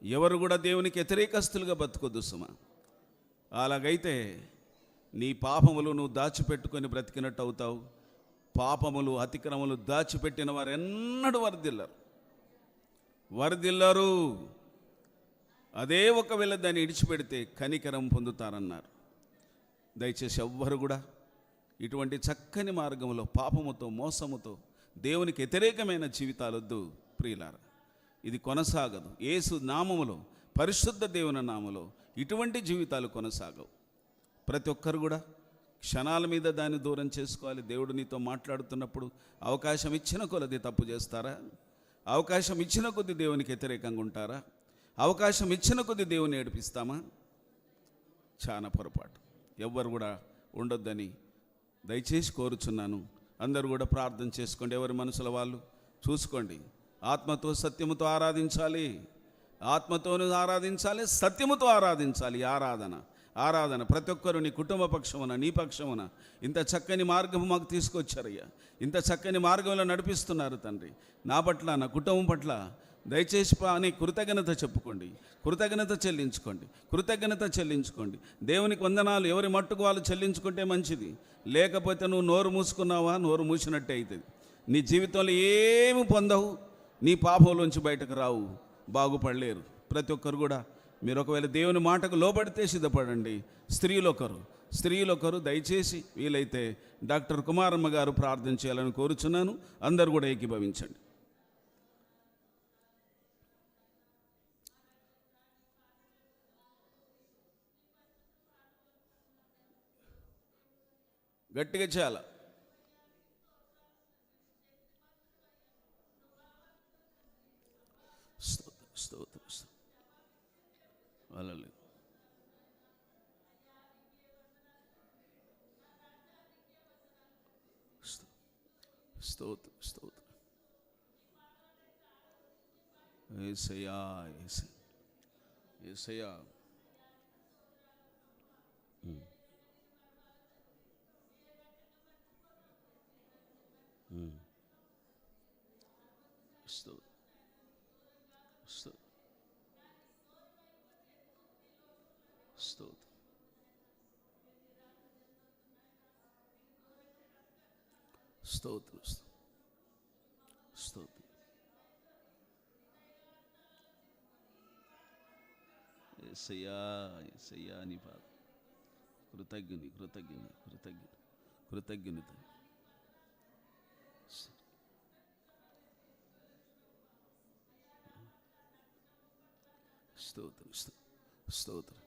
ఎవరు కూడా దేవునికి వ్యతిరేకస్తులుగా బతుకొద్దు సుమా. అలాగైతే నీ పాపములు నువ్వు దాచిపెట్టుకొని బ్రతికినట్టు అవుతావు. పాపములు అతిక్రమములు దాచిపెట్టిన వారు ఎన్నడూ వరదిల్లరు. అదే ఒకవేళ దాన్ని ఇడిచిపెడితే కనికరం పొందుతారన్నారు. దయచేసి ఎవ్వరు కూడా ఇటువంటి చక్కని మార్గంలో పాపముతో మోసముతో దేవునికి వ్యతిరేకమైన జీవితాలొద్దు ప్రియులారా. ఇది కొనసాగదు. యేసు నామములో, పరిశుద్ధ దేవుని నామములో ఇటువంటి జీవితాలు కొనసాగవు. ప్రతి ఒక్కరు కూడా క్షణాల మీద దాన్ని దూరం చేసుకోవాలి. దేవుడు నీతో మాట్లాడుతున్నప్పుడు అవకాశం ఇచ్చిన కొలది తప్పు చేస్తారా? అవకాశం ఇచ్చిన కొద్ది దేవునికి వ్యతిరేకంగా ఉంటారా? అవకాశం ఇచ్చిన కొద్ది దేవుని ఏడిపిస్తామా? చాలా పొరపాటు. ఎవ్వరు కూడా ఉండొద్దని దయచేసి కోరుచున్నాను. అందరూ కూడా ప్రార్థన చేసుకోండి, ఎవరి మనసుల వాళ్ళు చూసుకోండి. ఆత్మతో సత్యముతో ఆరాధించాలి, ఆత్మతోను ఆరాధించాలి, సత్యముతో ఆరాధించాలి. ఆరాధన ప్రతి ఒక్కరు నీ కుటుంబ పక్షమున, నీ పక్షమున ఇంత చక్కని మార్గం మాకు తీసుకొచ్చారయ్యా, ఇంత చక్కని మార్గంలో నడిపిస్తున్నారు తండ్రి. నా పట్ల, నా కుటుంబం పట్ల దయచేసి అని కృతజ్ఞత చెప్పుకోండి, కృతజ్ఞత చెల్లించుకోండి. దేవునికి వందనాలు ఎవరి మట్టుకు వాళ్ళు చెల్లించుకుంటే మంచిది. లేకపోతే నువ్వు నోరు మూసుకున్నావా, నోరు మూసినట్టే అవుతుంది. నీ జీవితంలో ఏమి పొందవు, నీ పాపంలోంచి బయటకు రావు, బాగుపడలేరు. ప్రతి ఒక్కరు కూడా మీరు ఒకవేళ దేవుని మాటకు లోబడితే సిద్ధపడండి. స్త్రీలు ఒకరు దయచేసి వీలైతే డాక్టర్ కుమారమ్మ గారు ప్రార్థన చేయాలని కోరుచున్నాను. అందరూ కూడా ఏకీభవించండి. గట్టిగా చేయాల. స్తోత్రం. హల్లెలూయా. స్తోత్రం. యేసయ్యా. స్తోత్రం. యేసయ్యా నీ పాద కృతజ్ఞత. స్తోత్రం.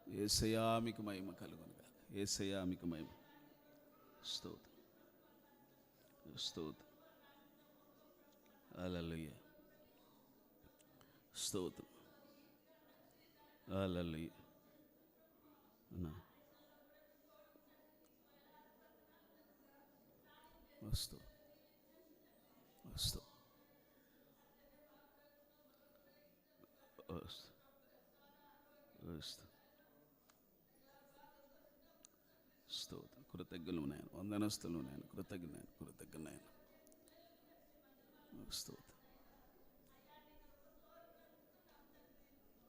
యేసయ్యా మీకు మహిమ కలుగునుగా. యేసయ్యా మీకు మహిమ. స్తోత్రం. హల్లెలూయా. స్తోత్రం. హల్లెలూయా. స్తోత్రం. కృతజ్ఞులు నాయన, వందనస్తులు నాయన, కృతజ్ఞ నాయన. స్తోత్రం.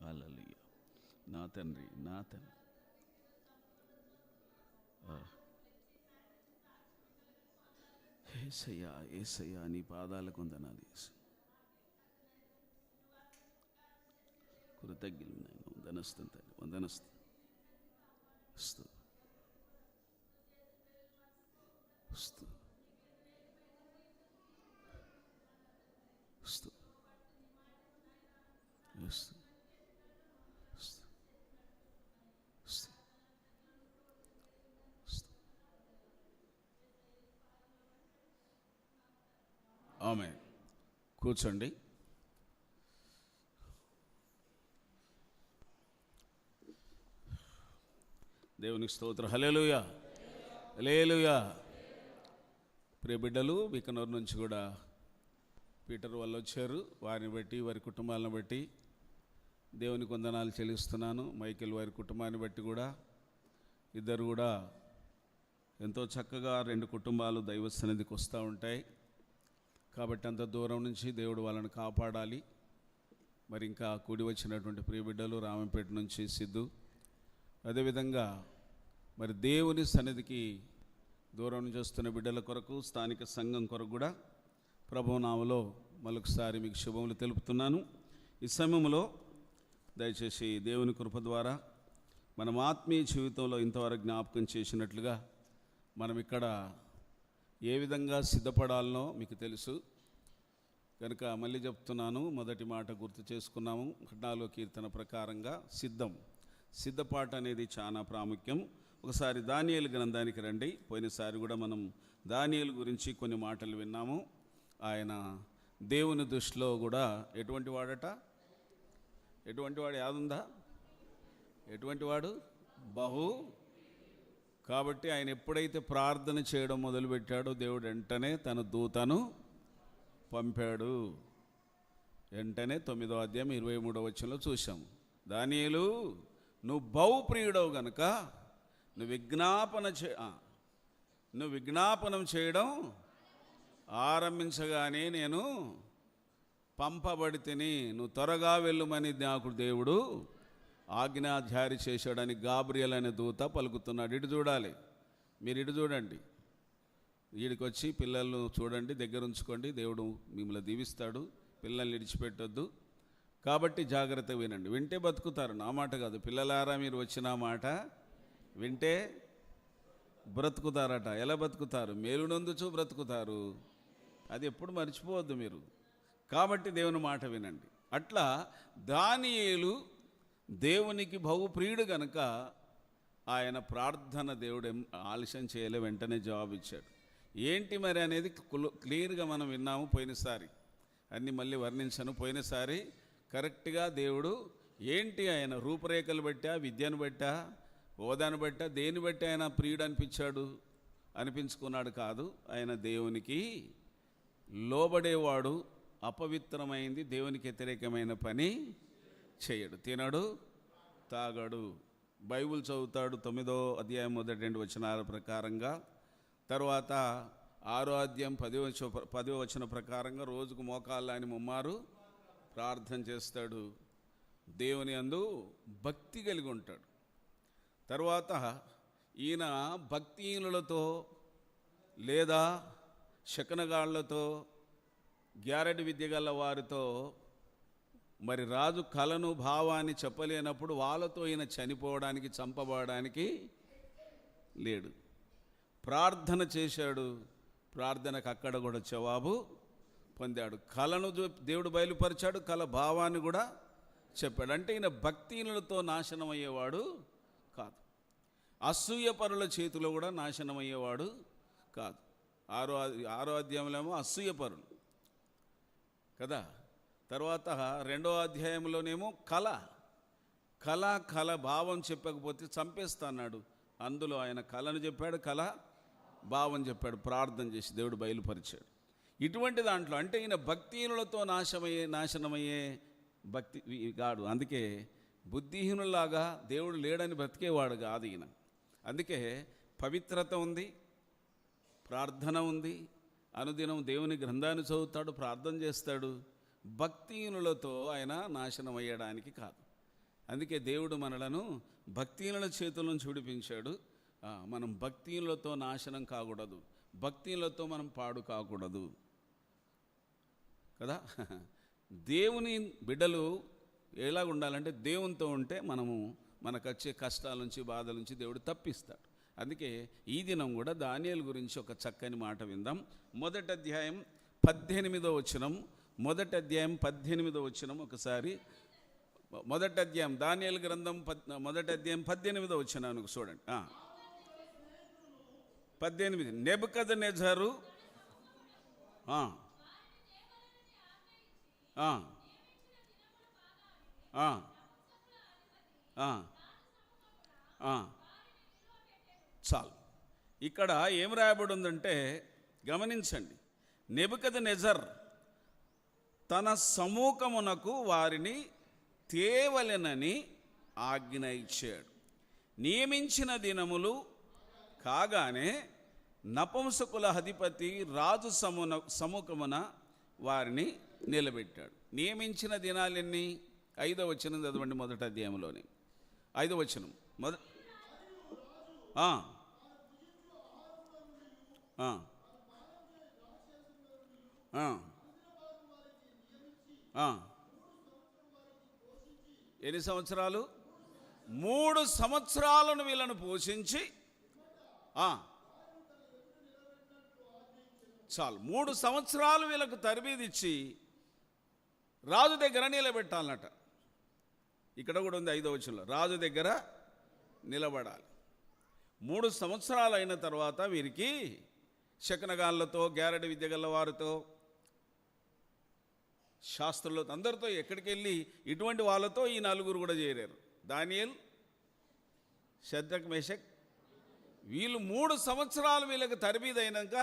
హల్లెలూయా. నా తండ్రి యేసయ్యా నీ పాదాలకు వందనాలు. కృతజ్ఞులు నాయన. వందనస్తుంది తండ్రి, వందనస్తుంది. ఆమేన్. కూర్చోండి. దేవునికి స్తోత్రం. హల్లెలూయా, హల్లెలూయా. ప్రియ బిడ్డలు, బికనూరు నుంచి కూడా పీటర్ వాళ్ళు వచ్చారు. వారిని బట్టి, వారి కుటుంబాలను బట్టి దేవునికి వందనాలు చెల్లిస్తున్నాను. మైకేల్ వారి కుటుంబాన్ని బట్టి కూడా, ఇద్దరు కూడా ఎంతో చక్కగా 2 కుటుంబాలు దైవ సన్నిధికి వస్తూ ఉంటాయి. కాబట్టి అంత దూరం నుంచి దేవుడు వాళ్ళని కాపాడాలి. మరి ఇంకా కూడి వచ్చినటువంటి ప్రియ బిడ్డలు రామంపేట నుంచి సిద్ధు, అదేవిధంగా మరి దేవుని సన్నిధికి దూరం నుంచి వస్తున్న బిడ్డల కొరకు, స్థానిక సంఘం కొరకు కూడా ప్రభునామములో మరొకసారి మీకు శుభములు తెలుపుతున్నాను. ఈ సమయంలో దయచేసి దేవుని కృప ద్వారా మనం ఆత్మీయ జీవితంలో ఇంతవరకు జ్ఞాపకం చేసినట్లుగా మనం ఇక్కడ ఏ విధంగా సిద్ధపడాలనో మీకు తెలుసు కనుక మళ్ళీ చెప్తున్నాను. మొదటి మాట గుర్తు చేసుకున్నాము. 14వ కీర్తన ప్రకారంగా సిద్ధపాటు అనేది చాలా ప్రాముఖ్యం. ఒకసారి దానియేలు గ్రంథానికి రండి. పోయినసారి కూడా మనం దానియేలు గురించి కొన్ని మాటలు విన్నాము. ఆయన దేవుని దృష్టిలో కూడా ఎటువంటి వాడట? ఎటువంటి వాడు? యాదుందా? ఎటువంటి వాడు? కాబట్టి ఆయన ఎప్పుడైతే ప్రార్థన చేయడం మొదలుపెట్టాడో దేవుడు వెంటనే తన దూతను పంపాడు. వెంటనే 9వ అధ్యాయం 23వ వచనంలో చూసాము. దానియేలు, నువ్వు బహుప్రియుడవు గనుక నువ్వు విజ్ఞాపనం చేయడం ఆరంభించగానే నేను పంపబడితిని, నువ్వు త్వరగా వెళ్ళుమని నాకు దేవుడు ఆజ్ఞాధారి చేశాడని గాబ్రియల్ అనే దూత పలుకుతున్నాడు. ఇటు చూడాలి, మీరు ఇటు చూడండి. వీడికి వచ్చి పిల్లలను చూడండి, దగ్గర ఉంచుకోండి. దేవుడు మిమ్మల్ని దీవిస్తాడు. పిల్లల్ని విడిచిపెట్టొద్దు. కాబట్టి జాగ్రత్త వినండి. వింటే బతుకుతారు, నా మాట కాదు. పిల్లలారా, మీరు వచ్చిన మాట వింటే బ్రతుకుతారట. ఎలా బ్రతుకుతారు? మేలునందుచు బ్రతుకుతారు. అది ఎప్పుడు మర్చిపోవద్దు మీరు. కాబట్టి దేవుని మాట వినండి. అట్లా దానియేలు దేవునికి బహుప్రియుడు గనుక ఆయన ప్రార్థన దేవుడు ఆలస్యం చేయలే, వెంటనే జవాబు ఇచ్చాడు. ఏంటి మరి అనేది క్లియర్గా మనం విన్నాము పోయినసారి. అన్నీ మళ్ళీ వర్ణించను. పోయినసారి కరెక్ట్గా దేవుడు ఏంటి ఆయన రూపురేఖలు బట్టా, విద్యను బట్టా, హోదాను బట్టా, దేని బట్టి ఆయన ప్రియుడు అనిపించుకున్నాడు కాదు. ఆయన దేవునికి లోబడేవాడు. అపవిత్రమైంది, దేవునికి వ్యతిరేకమైన పని చేయడు. తినడు, తాగడు, బైబిల్ చదువుతాడు. 9వ అధ్యాయం 1-2 వచనాల ప్రకారంగా. తర్వాత 6వ అధ్యాయం 10వ వచనం ప్రకారంగా రోజుకు మోకాళ్ళని ముమ్మారు ప్రార్థన చేస్తాడు. దేవుని యందు భక్తి కలిగి ఉంటాడు. తర్వాత ఈయన భక్తిహీనులతో లేదా శకనగాళ్లతో, గ్యారెడ్ విద్య గల వారితో మరి రాజు కలను భావాన్ని చెప్పలేనప్పుడు వాళ్ళతో ఈయన చనిపోవడానికి, చంపబడడానికి లేడు. ప్రార్థన చేశాడు. ప్రార్థనకు అక్కడ కూడా జవాబు పొందాడు. కలను దేవుడు బయలుపరిచాడు, కల భావాన్ని కూడా చెప్పాడు. అంటే ఈయన భక్తిహీనులతో నాశనం అయ్యేవాడు కాదు. అసూయపరుల చేతిలో కూడా నాశనం అయ్యేవాడు కాదు. 6వ అధ్యాయంలో అసూయపరులు కదా. తర్వాత 2వ అధ్యాయంలోనేమో కళ భావం చెప్పకపోతే చంపేస్తాన్నాడు. అందులో ఆయన కళను చెప్పాడు, కళ భావం చెప్పాడు. ప్రార్థన చేసి దేవుడు బయలుపరిచాడు. ఇటువంటి దాంట్లో అంటే ఈయన భక్తిహీనులతో నాశనమయ్యే భక్తి కాడు. అందుకే బుద్ధిహీనులాగా దేవుడు లేడని బ్రతికేవాడు కాదు ఈయన. అందుకే పవిత్రత ఉంది, ప్రార్థన ఉంది, అనుదినం దేవుని గ్రంథాన్ని చదువుతాడు, ప్రార్థన చేస్తాడు. భక్తిహీనులతో ఆయన నాశనం అయ్యడానికి కాదు. అందుకే దేవుడు మనలను భక్తిహీనుల చేతుల నుంచి విడిపించాడు. మనం భక్తిహీనులతో నాశనం కాకూడదు, భక్తిహీనులతో మనం పాడు కాకూడదు కదా. దేవుని బిడ్డలు ఎలా ఉండాలంటే దేవునితో ఉంటే మనకు వచ్చే కష్టాల నుంచి బాధల నుంచి దేవుడు తప్పిస్తాడు. అందుకే ఈ దినం కూడా దానియేలు గురించి ఒక చక్కని మాట విందాం. మొదటి అధ్యాయం 18వ వచనం, మొదటి అధ్యాయం 18వ వచనం ఒకసారి. మొదటి అధ్యాయం దానియేలు గ్రంథం మొదటి అధ్యాయం 18వ వచనానికి చూడండి. 18 నెబుకద్నెజరు చాలు. ఇక్కడ ఏం రాయబడి ఉందంటే గమనించండి. నెబుకద్నెజర్ తన సముఖమునకు వారిని తేవలెనని ఆజ్ఞ ఇచ్చాడు. నియమించిన దినములు కాగానే నపుంసకుల అధిపతి రాజు సముఖమున వారిని నిలబెట్టాడు. నియమించిన దినాలెన్ని? 5వ వచనం చదవండి. మొదటి అధ్యాయంలోని 5వ వచనం. ఎన్ని సంవత్సరాలు? 3 సంవత్సరాలను వీళ్ళను పోషించి చాలు 3 సంవత్సరాలు వీళ్ళకు తరబీదిచ్చి రాజు దగ్గర నిలబెట్టాలన్నట. ఇక్కడ కూడా ఉంది 5వ వచనంలో, రాజు దగ్గర నిలబడాలి. 3 సంవత్సరాలు అయిన తర్వాత వీరికి శకనగాళ్ళతో, గ్యారెడ్ విద్య గల వారితో, శాస్త్రులతో, అందరితో ఎక్కడికి వెళ్ళి ఇటువంటి వాళ్ళతో ఈ 4 కూడా చేరారు. దానియేల్, షద్రక్, మేషక్. వీళ్ళు 3 సంవత్సరాలు వీళ్ళకి తరబీదు అయినాక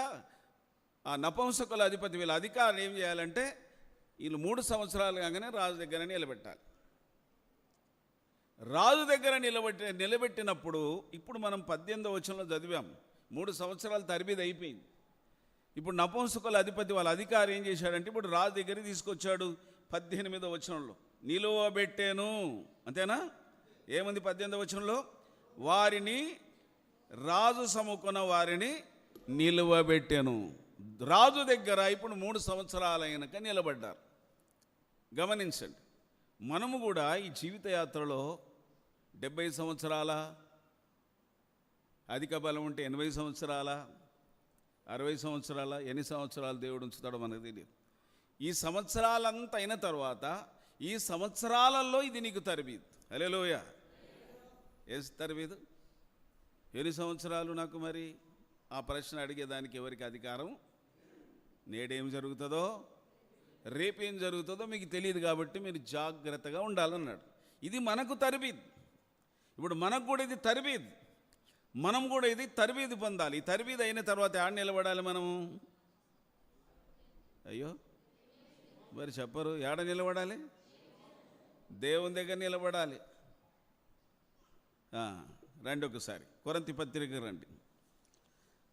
ఆ నపుంసకుల అధిపతి వీళ్ళ అధికారులు ఏం చేయాలంటే వీళ్ళు 3 సంవత్సరాలు కాగానే రాజు దగ్గర నిలబెట్టాలి. రాజు దగ్గర నిలబెట్టినప్పుడు ఇప్పుడు మనం 18వ వచనంలో చదివాం. 3 సంవత్సరాలు తరబీదు అయిపోయింది. ఇప్పుడు నపుంసకుల అధిపతి వాళ్ళ అధికారి ఏం చేశాడంటే ఇప్పుడు రాజు దగ్గరికి తీసుకొచ్చాడు. 18వ వచనంలో నిలువబెట్టాను, అంతేనా? ఏముంది 18వ వచనంలో? వారిని రాజు సముఖన వారిని నిలువబెట్టాను. రాజు దగ్గర ఇప్పుడు 3 సంవత్సరాలైనాక నిలబడ్డారు. గమనించండి, మనము కూడా ఈ జీవిత యాత్రలో 70 సంవత్సరాల, అధిక బలం ఉంటే 80 సంవత్సరాల, 60 సంవత్సరాల, ఎన్ని సంవత్సరాలు దేవుడు ఉంచుతాడో మనకు తెలియదు. ఈ సంవత్సరాలంతా అయిన తర్వాత ఈ సంవత్సరాలలో ఇది నీకు తరబీదు. హల్లెలూయా. ఏసు తరబీదు ఎన్ని సంవత్సరాలు నాకు? మరి ఆ ప్రశ్న అడిగేదానికి ఎవరికి అధికారం? నేడేం జరుగుతుందో రేపేం జరుగుతుందో మీకు తెలియదు కాబట్టి మీరు జాగ్రత్తగా ఉండాలన్నాడు. ఇది మనకు తరబీదు. ఇప్పుడు మనకు కూడా ఇది తరబీదు. మనం కూడా ఇది తరబీదు పొందాలి. ఈ తరబీదు అయిన తర్వాత ఆడ నిలబడాలి మనము. అయ్యో మరి చెప్పరు, ఏడ నిలబడాలి? దేవుని దగ్గర నిలబడాలి. రండి ఒకసారి కొరింథీ పత్రిక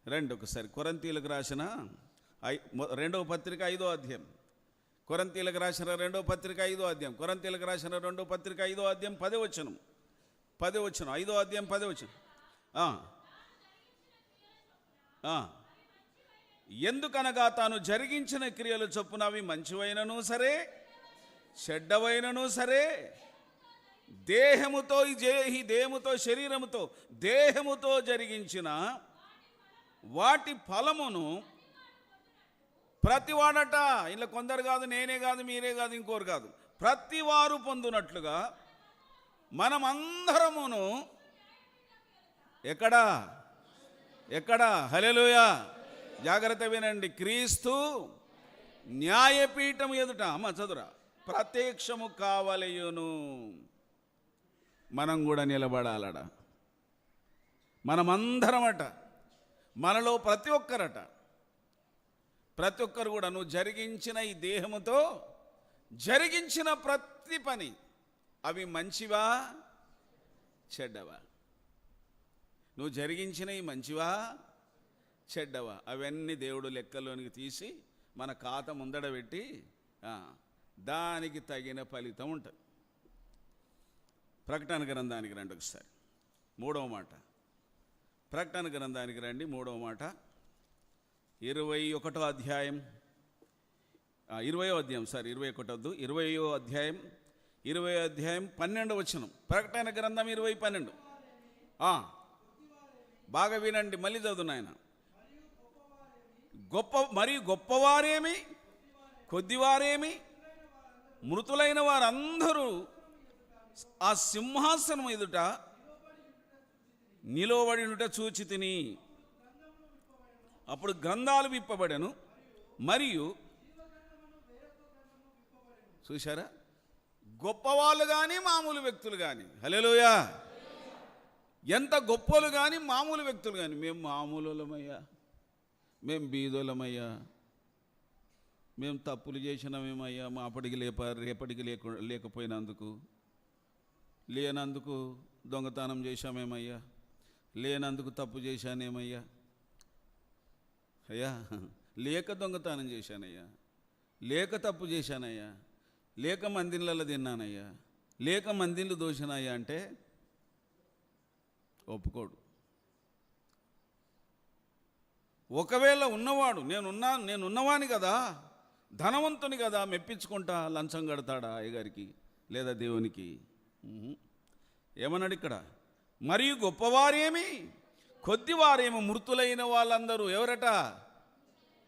రండి ఒకసారి. కొరింథీలకు రాసిన 2వ పత్రిక 5వ అధ్యాయం. కొరింథీలకు రాసిన 2వ పత్రిక 5వ అధ్యాయం. కొరింథీలకు రాసిన 2వ పత్రిక 5వ అధ్యాయం 10వ వచనం. 5వ అధ్యాయం 10వ వచనం. ఎందుకనగా తాను జరిగించిన క్రియలు చొప్పున అవి మంచివైనను సరే చెడ్డవైనను సరే దేహముతో శరీరముతో దేహముతో జరిగించిన వాటి ఫలమును ప్రతివాడట, ఇలా కొందరు కాదు, నేనే కాదు, మీరే కాదు, ఇంకోరు కాదు, ప్రతి వారు పొందునట్లుగా మనమందరమును ఎక్కడా హల్లెలూయా. జాగ్రత్త వినండి. క్రీస్తు న్యాయపీఠం ఎదుట, అమ్మ చదురా, ప్రత్యక్షము కావలయును. మనం కూడా నిలబడాలట. మనమందరమట, మనలో ప్రతి ఒక్కరు కూడా నువ్వు జరిగించిన ఈ దేహముతో జరిగించిన ప్రతి పని అవి మంచివా చెడ్డవా? నువ్వు జరిగించిన ఈ మంచివా చెడ్డవా? అవన్నీ దేవుడు లెక్కలోనికి తీసి మన ఖాతా ముందడ పెట్టి దానికి తగిన ఫలితం ఉంటుంది. ప్రకటన గ్రంథానికి రండి ఒకసారి. 3వ మాట. ప్రకటన గ్రంథానికి రండి. 3వ మాట 21వ అధ్యాయం 20వ అధ్యాయం 20వ అధ్యాయం 20 అధ్యాయం 12 వచనం. ప్రకటన గ్రంథం 20:12. బాగా వినండి, మళ్ళీ చదువును ఆయన. మరియు గొప్పవారేమి కొద్దివారేమి మృతులైన వారందరూ ఆ సింహాసనం ఎదుట నిలవబడినుట చూచి తిని. అప్పుడు గ్రంథాలు విప్పబడెను, మరియు చూశారా, గొప్పవాళ్ళు కానీ మామూలు వ్యక్తులు కానీ, హల్లెలూయా, ఎంత గొప్పలు కానీ మామూలు వ్యక్తులు కానీ, మేము మామూలులమయ్యా, మేము బీదోలమయ్యా, మేము తప్పులు చేసినామేమయ్యా, మా అప్పటికి రేపటికి లేకపోయినందుకు, లేనందుకు దొంగతనం చేశామేమయ్యా, లేనందుకు తప్పు చేశానేమయ్యా, అయ్యా లేక దొంగతనం చేశానయ్యా, లేక తప్పు చేశానయ్యా, లేక మందిళ్ళలో తిన్నానయ్యా, లేక మందిళ్ళు దోషినయ్యా అంటే ఒప్పుకోడు. ఒకవేళ ఉన్నవాడు నేనున్నవాని కదా, ధనవంతుని కదా, మెప్పించుకుంటా లంచం కడతాడా అయ్యగారికి లేదా దేవునికి? ఏమన్నాడు ఇక్కడ? మరియు గొప్పవారేమి కొద్దివారేమి మృతులైన వాళ్ళందరూ ఎవరట?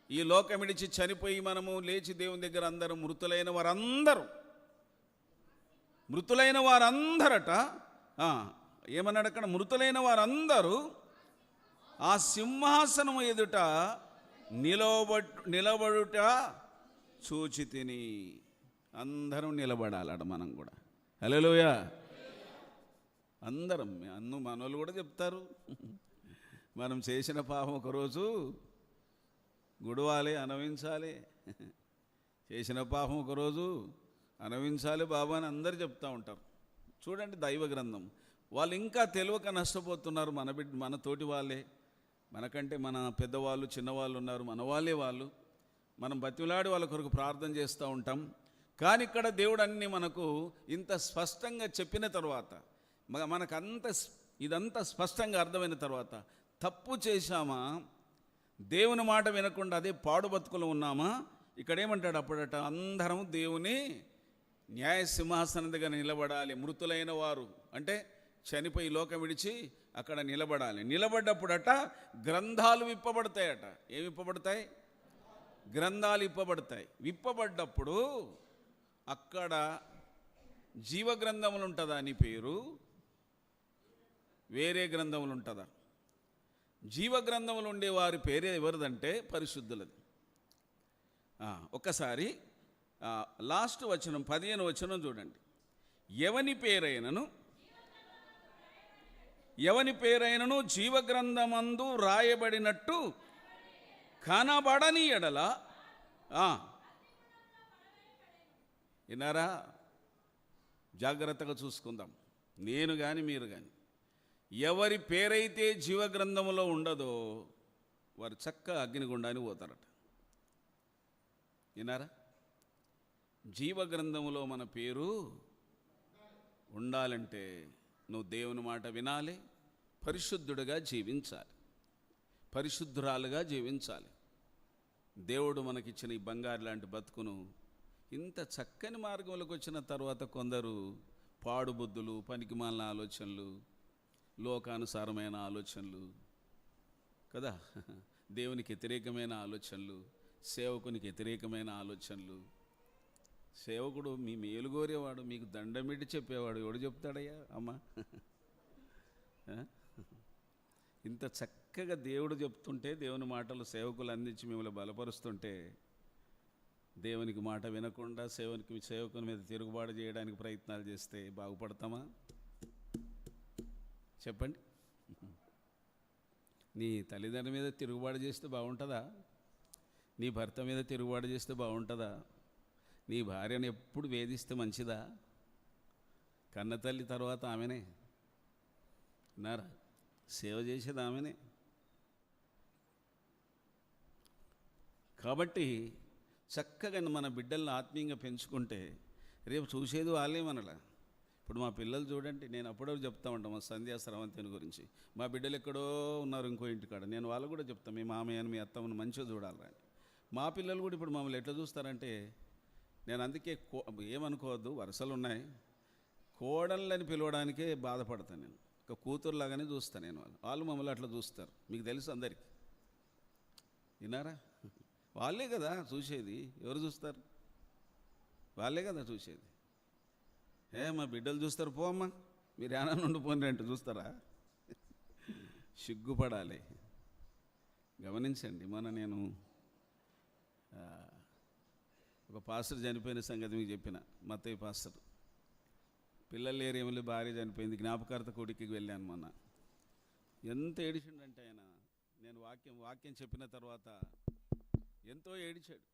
ఈ లోకం విడిచి చనిపోయి మనము లేచి దేవుని దగ్గర అందరూ మృతులైన వారందరట. ఏమన్నాడు అక్కడ? మృతులైన వారందరూ ఆ సింహాసనం ఎదుట నిలబడుట చూచి తిని. అందరం నిలబడాలట మనం కూడా. హల్లెలూయా. అందరం, మనోళ్ళు కూడా చెప్తారు, మనం చేసిన పాపం ఒకరోజు గుడవాలి, అనుభవించాలి, చేసిన పాపం ఒకరోజు అనుభవించాలి బాబా అని అందరు చెప్తూ ఉంటారు. చూడండి దైవ గ్రంథం. వాళ్ళు ఇంకా తెలియక నష్టపోతున్నారు. మన తోటి వాళ్ళే, మనకంటే మన పెద్దవాళ్ళు చిన్నవాళ్ళు ఉన్నారు, మన వాళ్ళే వాళ్ళు. మనం బతిలాడి వాళ్ళ కొరకు ప్రార్థన చేస్తూ ఉంటాం. కానీ ఇక్కడ దేవుడు అన్నీ మనకు ఇంత స్పష్టంగా చెప్పిన తర్వాత, ఇదంతా స్పష్టంగా అర్థమైన తర్వాత, తప్పు చేశామా, దేవుని మాట వినకుండా అదే పాడు బతుకులు ఉన్నామా, ఇక్కడ ఏమంటాడు అప్పుడట? అందరం దేవుని న్యాయ సింహాసనం దగ్గర నిలబడాలి. మృతులైన వారు అంటే చనిపోయి లోకం విడిచి అక్కడ నిలబడాలి. నిలబడ్డప్పుడట గ్రంథాలు విప్పబడతాయట. ఏమి విప్పబడతాయి? గ్రంథాలు విప్పబడతాయి. విప్పబడ్డప్పుడు అక్కడ జీవ గ్రంథములు ఉంటుందా నీ పేరు? వేరే గ్రంథములు ఉంటుందా? జీవ గ్రంథములు ఉండేవారి పేరే ఎవరిదంటే పరిశుద్ధులది. ఒక్కసారి లాస్ట్ వచనం 15వ వచనం చూడండి. ఎవని పేరైనను జీవగ్రంథమందు రాయబడినట్టు కనబడని ఎడల, విన్నారా? జాగ్రత్తగా చూసుకుందాం. నేను కానీ మీరు కానీ ఎవరి పేరైతే జీవగ్రంథములో ఉండదో వారు చక్కగా అగ్నిగుండానికి పోతారట. విన్నారా? జీవగ్రంథములో మన పేరు ఉండాలంటే నువ్వు దేవుని మాట వినాలి, పరిశుద్ధుడిగా జీవించాలి, పరిశుద్ధురాలుగా జీవించాలి. దేవుడు మనకిచ్చిన ఈ బంగారు లాంటి బతుకును ఇంత చక్కని మార్గంలోకి వచ్చిన తర్వాత కొందరు పాడుబుద్ధులు, పనికిమాలిన ఆలోచనలు, లోకానుసారమైన ఆలోచనలు కదా, దేవునికి వ్యతిరేకమైన ఆలోచనలు, సేవకునికి వ్యతిరేకమైన ఆలోచనలు. సేవకుడు మీ మేలు కోరేవాడు, మీకు దండం పెట్టి చెప్పేవాడు ఎవడు చెప్తాడయ్యా అమ్మ? ఇంత చక్కగా దేవుడు చెప్తుంటే, దేవుని మాటలు సేవకులు అందించి మిమ్మల్ని బలపరుస్తుంటే, దేవునికి మాట వినకుండా సేవకుని మీద తిరుగుబాటు చేయడానికి ప్రయత్నాలు చేస్తే బాగుపడతామా? చెప్పండి. నీ తల్లిదండ్రుల మీద తిరుగుబాటు చేస్తే బాగుంటుందా? నీ భర్త మీద తిరుగుబాటు చేస్తే బాగుంటుందా? నీ భార్యను ఎప్పుడు వేధిస్తే మంచిదా? కన్న తల్లి తర్వాత ఆమెనే నారా, సేవ చేసేది ఆమెనే. కాబట్టి చక్కగా మన బిడ్డలను ఆత్మీయంగా పెంచుకుంటే రేపు చూసేది వాళ్ళే మనలా. ఇప్పుడు మా పిల్లలు చూడండి, నేను అప్పుడప్పుడు చెప్తా ఉంటాను మా సంధ్యా స్రవంతిని గురించి. మా బిడ్డలు ఎక్కడో ఉన్నారు ఇంకో ఇంటికాడ, నేను వాళ్ళు కూడా చెప్తాను, మీ మామయ్యను మీ అత్తమ్మను మంచిగా చూడాలని. మా పిల్లలు కూడా ఇప్పుడు మమ్మల్ని ఎట్లా చూస్తారంటే, నేను అందుకే ఏమనుకోవద్దు, వరుసలు ఉన్నాయి, కోడళ్ళని పిలవడానికే బాధపడతాను నేను. ఒక కూతురులాగానే చూస్తాను నేను. వాళ్ళు మమ్మల్ని అట్లా చూస్తారు. మీకు తెలుసు అందరికీ. విన్నారా? వాళ్ళే కదా చూసేది. ఎవరు చూస్తారు? వాళ్ళే కదా చూసేది. మా బిడ్డలు చూస్తారు. పో అమ్మా, మీరు ఏనా నుండి పోనీ అంటే చూస్తారా? సిగ్గుపడాలి. గమనించండి. నేను ఒక పాస్టర్ చనిపోయిన సంగతి మీకు చెప్పిన. మత్తయి పాస్టర్. పిల్లలు లేరేమిలే, భార్య చనిపోయింది. జ్ఞాపకార్థ కొడుకుకి వెళ్ళాను మొన్న. ఎంత ఏడిచిండంటే ఆయన, నేను వాక్యం చెప్పిన తర్వాత ఎంతో ఏడిచాడు.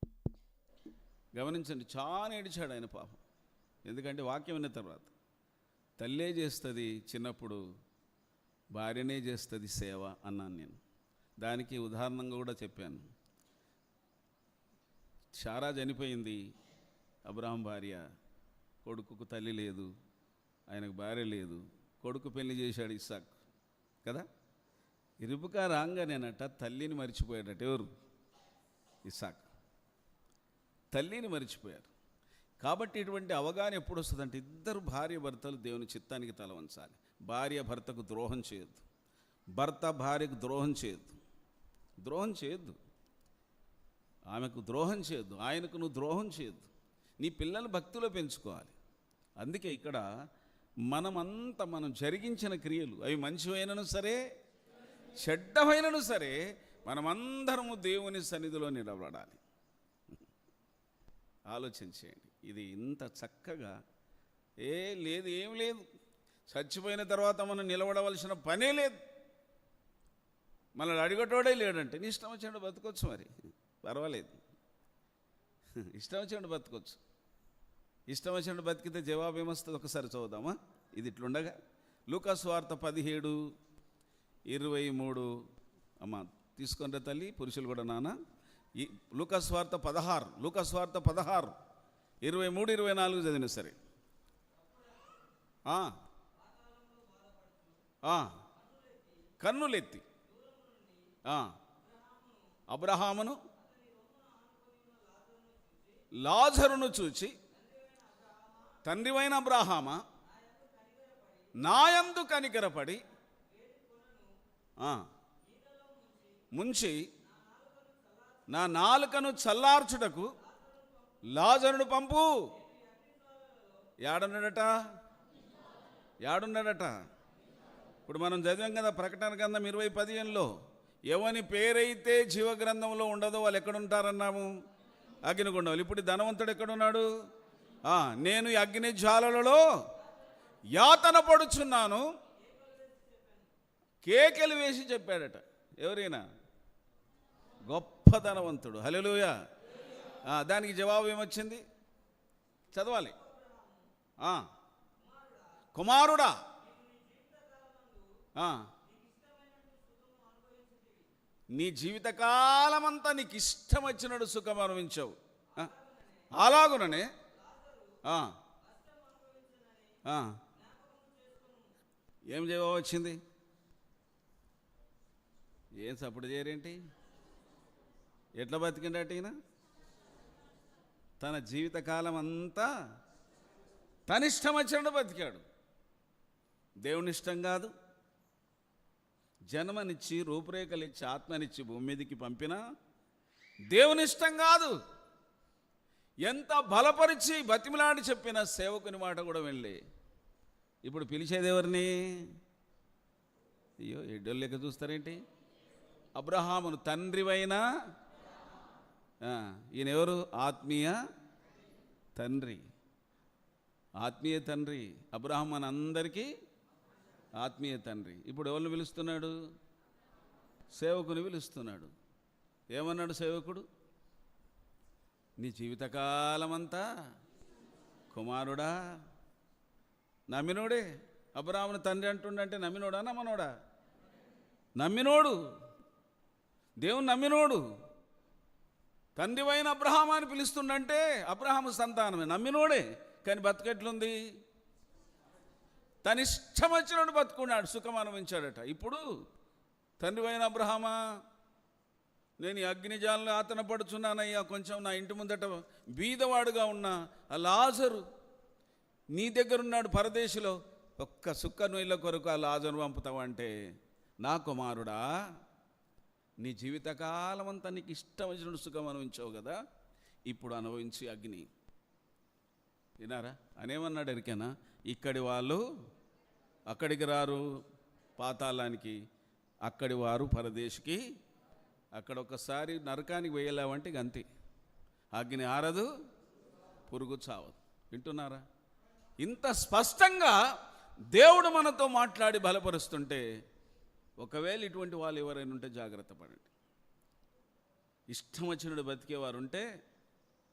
గమనించండి, చాలా ఏడిచాడు ఆయన పాపం. ఎందుకంటే వాక్యం విన్న తర్వాత తల్లే చేస్తుంది చిన్నప్పుడు, భార్యనే చేస్తుంది సేవ అన్నాను నేను. దానికి ఉదాహరణంగా కూడా చెప్పాను. శారా చనిపోయింది, అబ్రహాం భార్య. కొడుకుకు తల్లి లేదు, ఆయనకు భార్య లేదు. కొడుకు పెళ్లి చేశాడు ఇస్సాక్ కదా. ఇరుపుకా రాంగానేనట తల్లిని మర్చిపోయాడట. ఎవరు? ఇస్సాక్. తల్లిని మర్చిపోయారు. కాబట్టి ఇటువంటి అవగాహన ఎప్పుడు వస్తుందంటే, ఇద్దరు భార్య భర్తలు దేవుని చిత్తానికి తల వంచాలి. భార్య భర్తకు ద్రోహం చేయొద్దు, భర్త భార్యకు ద్రోహం చేయొద్దు. ద్రోహం చేయొద్దు, ఆమెకు ద్రోహం చేయొద్దు, ఆయనకు నువ్వు ద్రోహం చేయొద్దు. నీ పిల్లలు భక్తిలో పెంచుకోవాలి. అందుకే ఇక్కడ మనం జరిగించిన క్రియలు, అవి మంచివైనను సరే చెడ్డమైనను సరే, మనమందరము దేవుని సన్నిధిలో నిలబడాలి. ఆలోచించేయండి. ఇది ఇంత చక్కగా ఏం లేదు. చచ్చిపోయిన తర్వాత మనం నిలబడవలసిన పనే లేదు. మనల్ని అడిగటోడే లేడంటే నీ ఇష్టం వచ్చినట్టు బతకొచ్చు. మరి పర్వాలేదు, ఇష్టం వచ్చినట్టు బతకొచ్చు. ఇష్టం వచ్చినట్టు బతికితే జవాబు ఏమొస్తుంది ఒకసారి చూద్దామా? ఇది ఇట్లుండగా లూకా సువార్త 17:23. అమ్మ తీసుకొని రా తల్లి, పురుషులు కూడా నాన్న. ఈ లూకా సువార్త 16:23-24 చదివిన సరే. కన్నులెత్తి అబ్రహామును లాజరును చూచి, తండ్రివైన అబ్రహామా, నాయందు కనికరపడి ముంచి నా నాలుకను చల్లార్చుటకు లాజరును పంపు. యాడున్నాడట? ఇప్పుడు మనం చదివాం కదా ప్రకటన గ్రంథం 20:15లో, ఎవని పేరైతే జీవగ్రంథంలో ఉండదో వాళ్ళు ఎక్కడుంటారన్నాము? అగ్నిగుండంలో. ఇప్పుడు ధనవంతుడు ఎక్కడున్నాడు? నేను ఈ అగ్ని జ్వాలలలో యాతన పడుచున్నాను, కేకలు వేసి చెప్పాడట. ఎవరైనా? గొప్ప ధనవంతుడు. హల్లెలూయా. దానికి జవాబు ఏమొచ్చింది? చదవాలి. కుమారుడా, నీ జీవితకాలమంతా నీకు ఇష్టం వచ్చినట్టు సుఖం అనుభవించావు. అలాగుననే ఏం జవాబు వచ్చింది? ఏం సపోర్ట్ చేయరేంటి? ఎట్లా బతికిండట ఈయన? తన జీవితకాలం అంతా తన ఇష్టం వచ్చినట్టు బతికాడు. దేవుని ఇష్టం కాదు. జన్మనిచ్చి రూపురేఖలిచ్చి ఆత్మనిచ్చి భూమి మీదకి పంపినా దేవుని ఇష్టం కాదు. ఎంత బలపరిచి బతిమిలాడి చెప్పిన సేవకుని మాట కూడా వెళ్ళి ఇప్పుడు పిలిచేది ఎవరిని? అయ్యో, ఎడ్డోళ్ళు లెక్క చూస్తారేంటి? అబ్రహామును తండ్రివైన ఈయన ఎవరు? ఆత్మీయ తండ్రి. ఆత్మీయ తండ్రి అబ్రహాం మన అందరికీ ఆత్మీయ తండ్రి. ఇప్పుడు ఎవరిని పిలుస్తున్నాడు? సేవకుని పిలుస్తున్నాడు. ఏమన్నాడు సేవకుడు? నీ జీవితకాలమంతా కుమారుడా, నమ్మినోడే. అబ్రహాముని తండ్రి అంటుండంటే నమ్మినోడా నమ్మనోడా? నమ్మినోడు, దేవుని నమ్మినోడు. తండ్రివైన అబ్రహాం అని పిలుస్తుండంటే అబ్రహాము సంతానమే, నమ్మినోడే. కానీ బతుకెట్లుంది? తన ఇష్టం వచ్చినట్టు బతుకున్నాడు, సుఖం అనుభవించాడట. ఇప్పుడు తండ్రివైన అబ్రహామా, నేను ఈ అగ్నిజాలను ఆతన పడుచున్నానయ్యా, కొంచెం నా ఇంటి ముందట బీదవాడుగా ఉన్న ఆ లాజరు నీ దగ్గర ఉన్నాడు పరదేశిలో, ఒక్క సుక్క నీళ్ళ కొరకు ఆ లాజరును పంపుతావంటే, నా కుమారుడా నీ జీవితకాలం అంతా నీకు ఇష్టం వచ్చిన సుఖం అనుభవించావు కదా, ఇప్పుడు అనుభవించి అగ్ని. వినారా అనేమన్నాడు ఎరికేనా? ఇక్కడి వాళ్ళు అక్కడికి రారు పాతాళానికి, అక్కడి వారు పరదేశికి. అక్కడ ఒకసారి నరకానికి వేయలేవంటే ఇక అంతే, అగ్ని ఆరదు, పురుగు చావదు. వింటున్నారా? ఇంత స్పష్టంగా దేవుడు మనతో మాట్లాడి బలపరుస్తుంటే, ఒకవేళ ఇటువంటి వాళ్ళు ఎవరైనా ఉంటే జాగ్రత్త పడండి. ఇష్టం వచ్చినట్టు బతికేవారు ఉంటే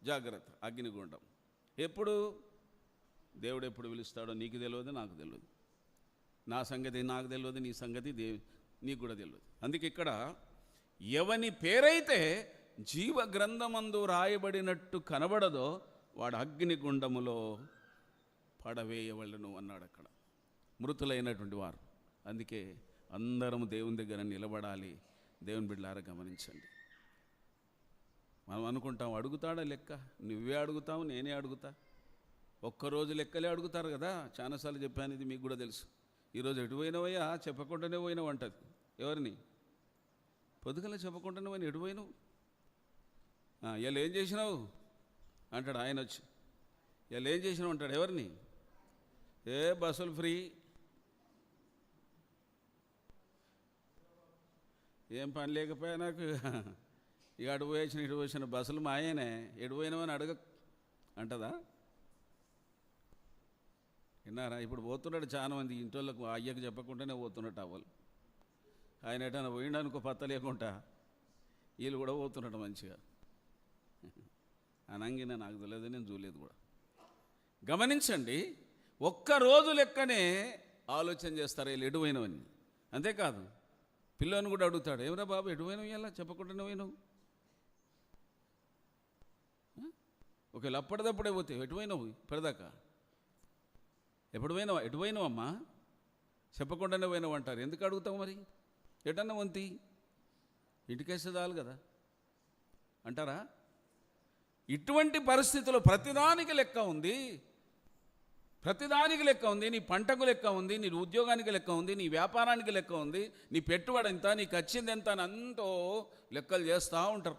జాగ్రత్త. అగ్నిగుండం ఎప్పుడు దేవుడు ఎప్పుడు పిలుస్తాడో నీకు తెలియదు, నాకు తెలియదు. నా సంగతి నాకు తెలియదు, నీ సంగతి నీకు కూడా తెలియదు. అందుకే ఇక్కడ ఎవని పేరైతే జీవ గ్రంథమందు రాయబడినట్టు కనబడదో వాడు అగ్నిగుండములో పడవేయవలను అన్నాడు అక్కడ, మృతులైనటువంటి వారు. అందుకే అందరం దేవుని దగ్గర నిలబడాలి. దేవుని బిడ్డలారా గమనించండి. మనం అనుకుంటాం అడుగుతాడా లెక్క, నువ్వే అడుగుతావు, నేనే అడుగుతా. ఒక్కరోజు లెక్కలే అడుగుతారు కదా. చాలాసార్లు చెప్పాను, ఇది మీకు కూడా తెలుసు. ఈరోజు ఎటు పోయినవయ్యా, చెప్పకుండానే పోయినావు అంటది. ఎవరిని? పొద్దుగల చెప్పకుండానే పోయిన ఎటు పోయినావు, ఇలా ఏం చేసినావు అంటాడు ఆయన వచ్చి. ఇలా ఏం చేసినావు అంటాడు. ఎవరిని? బస్సులు ఫ్రీ, ఏం పని లేకపోయా నాకు, ఇక అటు పోయేసిన ఇటు పోసిన బస్సులు మాయేనే, ఎటు పోయినామని అడగ అంటదా? విన్నారా? ఇప్పుడు పోతున్నాడు చాలా మంది ఇంటోళ్ళకు, అయ్యకు చెప్పకుండానే పోతున్నట్టు అవ్వాలి. ఆయన ఎటన్నా పోయిండనుకో పత్త లేకుండా వీళ్ళు కూడా పోతున్నట్టు మంచిగా. అనంగిన నాకు తెలియదు, నేను చూడలేదు కూడా. గమనించండి, ఒక్కరోజు లెక్కనే ఆలోచన చేస్తారు వీళ్ళు ఎటు పోయినవని. అంతేకాదు పిల్లని కూడా అడుగుతాడు, ఏమరా బాబు ఎటు పోయినావు, ఇలా చెప్పకుండానే పోయినావు. ఒకవేళ అప్పటిదప్పుడే పోతే ఎటు పోయినావు, ఇప్పటిదాకా ఎప్పుడు పోయినావా, ఎటు పోయినావమ్మా, చెప్పకుండానే పోయినావు అంటారు. ఎందుకు అడుగుతావు మరి? ఎటన్నా వంతి ఇంటికేస్తే చాలు కదా అంటారా? ఇటువంటి పరిస్థితుల్లో ప్రతిదానికి లెక్క ఉంది, ప్రతిదానికి లెక్క ఉంది. నీ పంటకు లెక్క ఉంది, నీ ఉద్యోగానికి లెక్క ఉంది, నీ వ్యాపారానికి లెక్క ఉంది, నీ పెట్టుబడి ఎంత, నీకు వచ్చింది ఎంత అని అంతో లెక్కలు చేస్తూ ఉంటారు.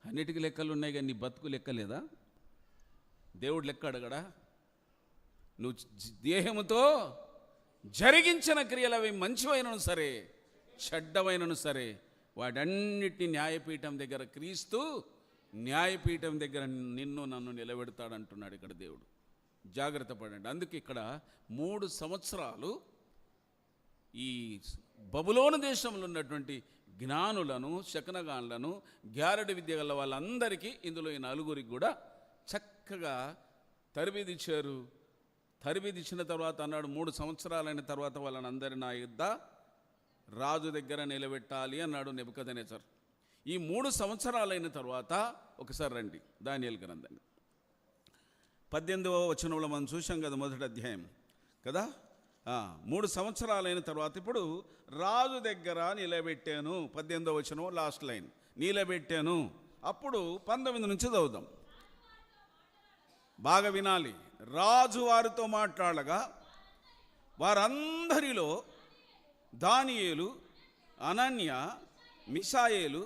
అన్నిటికీ లెక్కలు ఉన్నాయి, కానీ నీ బతుకు లెక్క లేదా? దేవుడు లెక్క అడగడా? నువ్వు దేహముతో జరిగించిన క్రియలు అవి మంచివైనను సరే చెడ్డవైనను సరే వాటన్నిటిని న్యాయపీఠం దగ్గర క్రీస్తు న్యాయపీఠం దగ్గర నిన్ను నన్ను నిలబెడతాడంటున్నాడు ఇక్కడ దేవుడు. జాగ్రత్త పడండి. అందుకే ఇక్కడ 3 సంవత్సరాలు ఈ బబులోను దేశంలో ఉన్నటువంటి జ్ఞానులను, శకనగాన్లను, గ్యారడి విద్య గల వాళ్ళందరికీ, ఇందులో ఈ 4గురికి కూడా చక్కగా తరబిదిచ్చారు. తరబిదిచ్చిన తర్వాత అన్నాడు, 3 సంవత్సరాలైన తర్వాత వాళ్ళని అందరినీ నా యుద్ధ రాజు దగ్గర నిలబెట్టాలి అన్నాడు నెబుకద్నెజర్. ఈ 3 సంవత్సరాలైన తర్వాత ఒకసారి రండి దానియేలు గ్రంథాన్ని 18వ వచనంలో మనం చూసాం కదా, మొదటి అధ్యాయం కదా. 3 సంవత్సరాలైన తర్వాత ఇప్పుడు రాజు దగ్గర నిలబెట్టాను. 18వ వచనం లాస్ట్ లైన్, నిలబెట్టాను. అప్పుడు 19 నుంచి చదువుదాం, బాగా వినాలి. రాజు వారితో మాట్లాడగా వారందరిలో దానియేలు, అనన్య, మిషాయేలు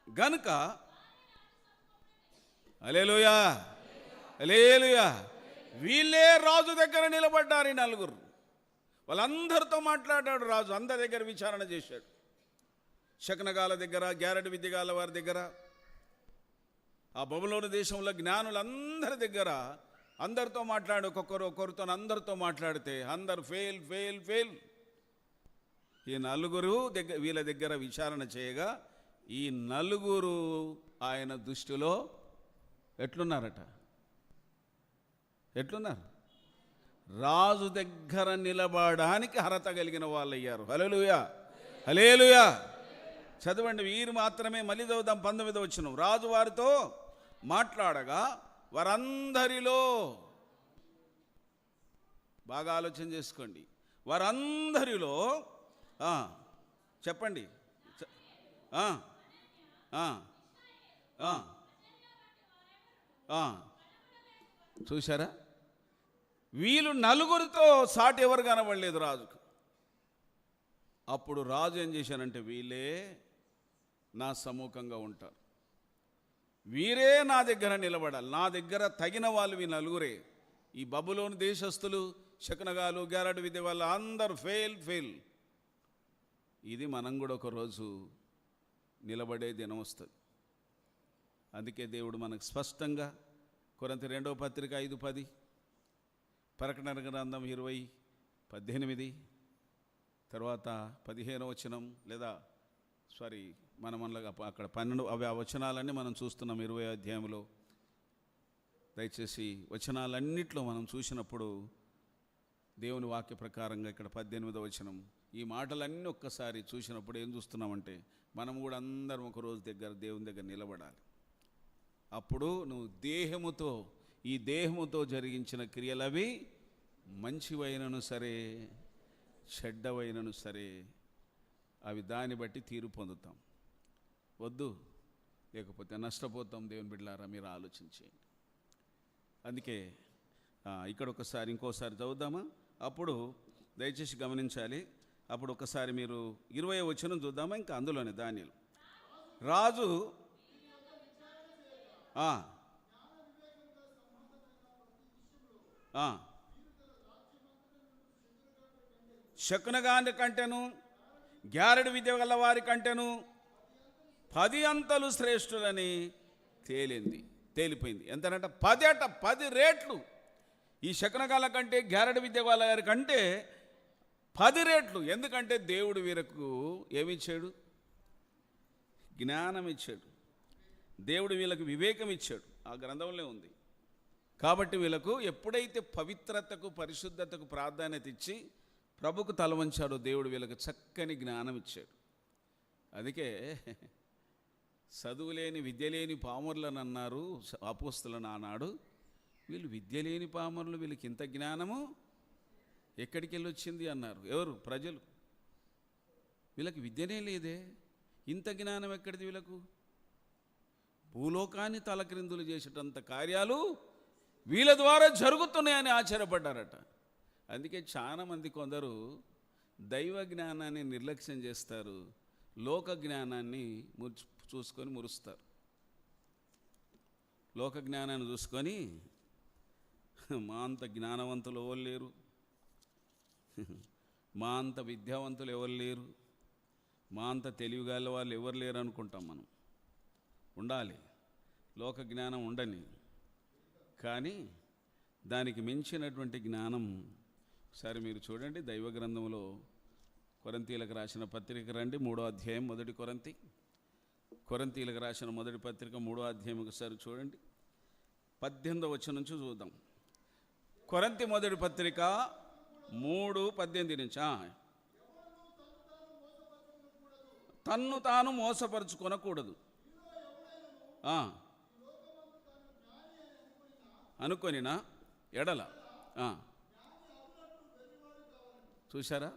గనుక హల్లెలూయా హల్లెలూయా వీళ్ళే రాజు దగ్గర నిలబడ్డారు. 4 వాళ్ళందరితో మాట్లాడాడు రాజు. అందరి దగ్గర విచారణ చేశాడు. శకునగాల దగ్గర, గ్యారడి విద్యగాల వారి దగ్గర, ఆ బబులోను దేశంలో జ్ఞానులందరి దగ్గర అందరితో మాట్లాడు. ఒక్కొక్కరితో అందరితో మాట్లాడితే అందరు ఫెయిల్ ఫెయిల్ ఫెయిల్. ఈ 4 దగ్గర వీళ్ళ దగ్గర విచారణ చేయగా ఈ 4 ఆయన దృష్టిలో ఎట్లున్నారట? ఎట్లున్నారు? రాజు దగ్గర నిలబడడానికి అర్హత కలిగిన వాళ్ళు అయ్యారు. హల్లెలూయా హల్లెలూయా. చదవండి, వీరు మాత్రమే. మళ్ళీ చదువుదాం 19వ వచనం. రాజు వారితో మాట్లాడగా వారందరిలో, బాగా ఆలోచన చేసుకోండి, వారందరిలో చెప్పండి, చూశారా, వీళ్ళు నలుగురితో సాటి ఎవరు కనబడలేదు రాజుకు. అప్పుడు రాజు ఏం చేశానంటే, వీళ్ళే నా సమ్ముఖంగా ఉంటారు, వీరే నా దగ్గర నిలబడాలి, నా దగ్గర తగిన వాళ్ళు వీ నలుగురే. ఈ బబులోని దేశస్థులు, శకునగాలు, గ్యారడు విద్య వాళ్ళు అందరూ ఫెయిల్. ఇది మనం కూడా ఒకరోజు నిలబడే దినం వస్తుంది. అందుకే దేవుడు మనకు స్పష్టంగా కొరింథీ 2వ పత్రిక 5:10, ప్రకటన గ్రంథం 20:18, తర్వాత 15వ వచనం, లేదా మనం అక్కడ 12 అవి ఆ వచనాలన్నీ మనం చూస్తున్నాం 20వ అధ్యాయంలో. దయచేసి వచనాలన్నిట్లో మనం చూసినప్పుడు దేవుని వాక్య ప్రకారంగా ఇక్కడ 18వ వచనం, ఈ మాటలన్నీ ఒక్కసారి చూసినప్పుడు ఏం చూస్తున్నామంటే, మనం కూడా అందరం ఒకరోజు దేవుని దగ్గర నిలబడాలి. అప్పుడు నువ్వు ఈ దేహముతో జరిగించిన క్రియలవి మంచివైనను సరే చెడ్డవైనను సరే అవి దాన్ని బట్టి తీరు పొందుతాం. వద్దు, లేకపోతే నష్టపోతాం. దేవుని బిడ్డలారా, మీరు ఆలోచించేయండి. అందుకే ఇక్కడ ఇంకోసారి చదువుదామా? అప్పుడు దయచేసి గమనించాలి. అప్పుడు ఒకసారి మీరు 20వ వచనం చూద్దామా? ఇంకా అందులోనే దానియేలు రాజు శకునగాని కంటేను గ్యారడు విద్య గల వారి కంటేను 10 అంతలు శ్రేష్ఠులని తేలిపోయింది. ఎంతనంటే 10 రేట్లు. ఈ శకునగాల కంటే గ్యారడు విద్య గల వారి కంటే 10 రేట్లు. ఎందుకంటే దేవుడు వీరికి ఏమిచ్చాడు? జ్ఞానం ఇచ్చాడు. దేవుడు వీళ్ళకు వివేకం ఇచ్చాడు. ఆ గ్రంథంలో ఉంది. కాబట్టి వీళ్ళకు ఎప్పుడైతే పవిత్రతకు, పరిశుద్ధతకు ప్రాధాన్యత ఇచ్చి ప్రభుకు తల వంచాడో, దేవుడు వీళ్ళకు చక్కని జ్ఞానం ఇచ్చాడు. అందుకే చదువులేని విద్యలేని పామరులను అన్నారు అపోస్తలులు ఆనాడు. వీళ్ళు విద్యలేని పామరులు, వీళ్ళకి ఇంత జ్ఞానము ఎక్కడికి వెళ్ళి వచ్చింది అన్నారు. ఎవరు? ప్రజలు. వీళ్ళకి విద్యనే లేదే, ఇంత జ్ఞానం ఎక్కడిది వీళ్ళకు? భూలోకాన్ని తలక్రిందులు చేసేటంత కార్యాలు వీళ్ళ ద్వారా జరుగుతున్నాయని ఆశ్చర్యపడ్డారట. అందుకే చాలామంది కొందరు దైవ జ్ఞానాన్ని నిర్లక్ష్యం చేస్తారు, లోక జ్ఞానాన్ని చూసుకొని మురుస్తారు. లోక జ్ఞానాన్ని చూసుకొని మా అంత జ్ఞానవంతులు ఎవరు లేరు, మా అంత విద్యావంతులు ఎవరు లేరు, మా అంత తెలివిగల వాళ్ళు ఎవరు లేరు అనుకుంటాం మనం. ఉండాలి, లోక జ్ఞానం ఉండని, కానీ దానికి మించినటువంటి జ్ఞానం. ఒకసారి మీరు చూడండి, దైవ గ్రంథంలో కొరింథీలకు రాసిన పత్రిక రండి, 3వ అధ్యాయం, 1 కొరింథీ. కొరింథీలకు రాసిన 1 పత్రిక 3వ అధ్యాయం ఒకసారి చూడండి, 18వ వచనం నుంచి చూద్దాం. కొరింథీ 1 పత్రిక 3:18 నుంచి. తన్ను తాను మోసపరుచుకొనకూడదు, అనుకొనినా ఎడల. చూశారా,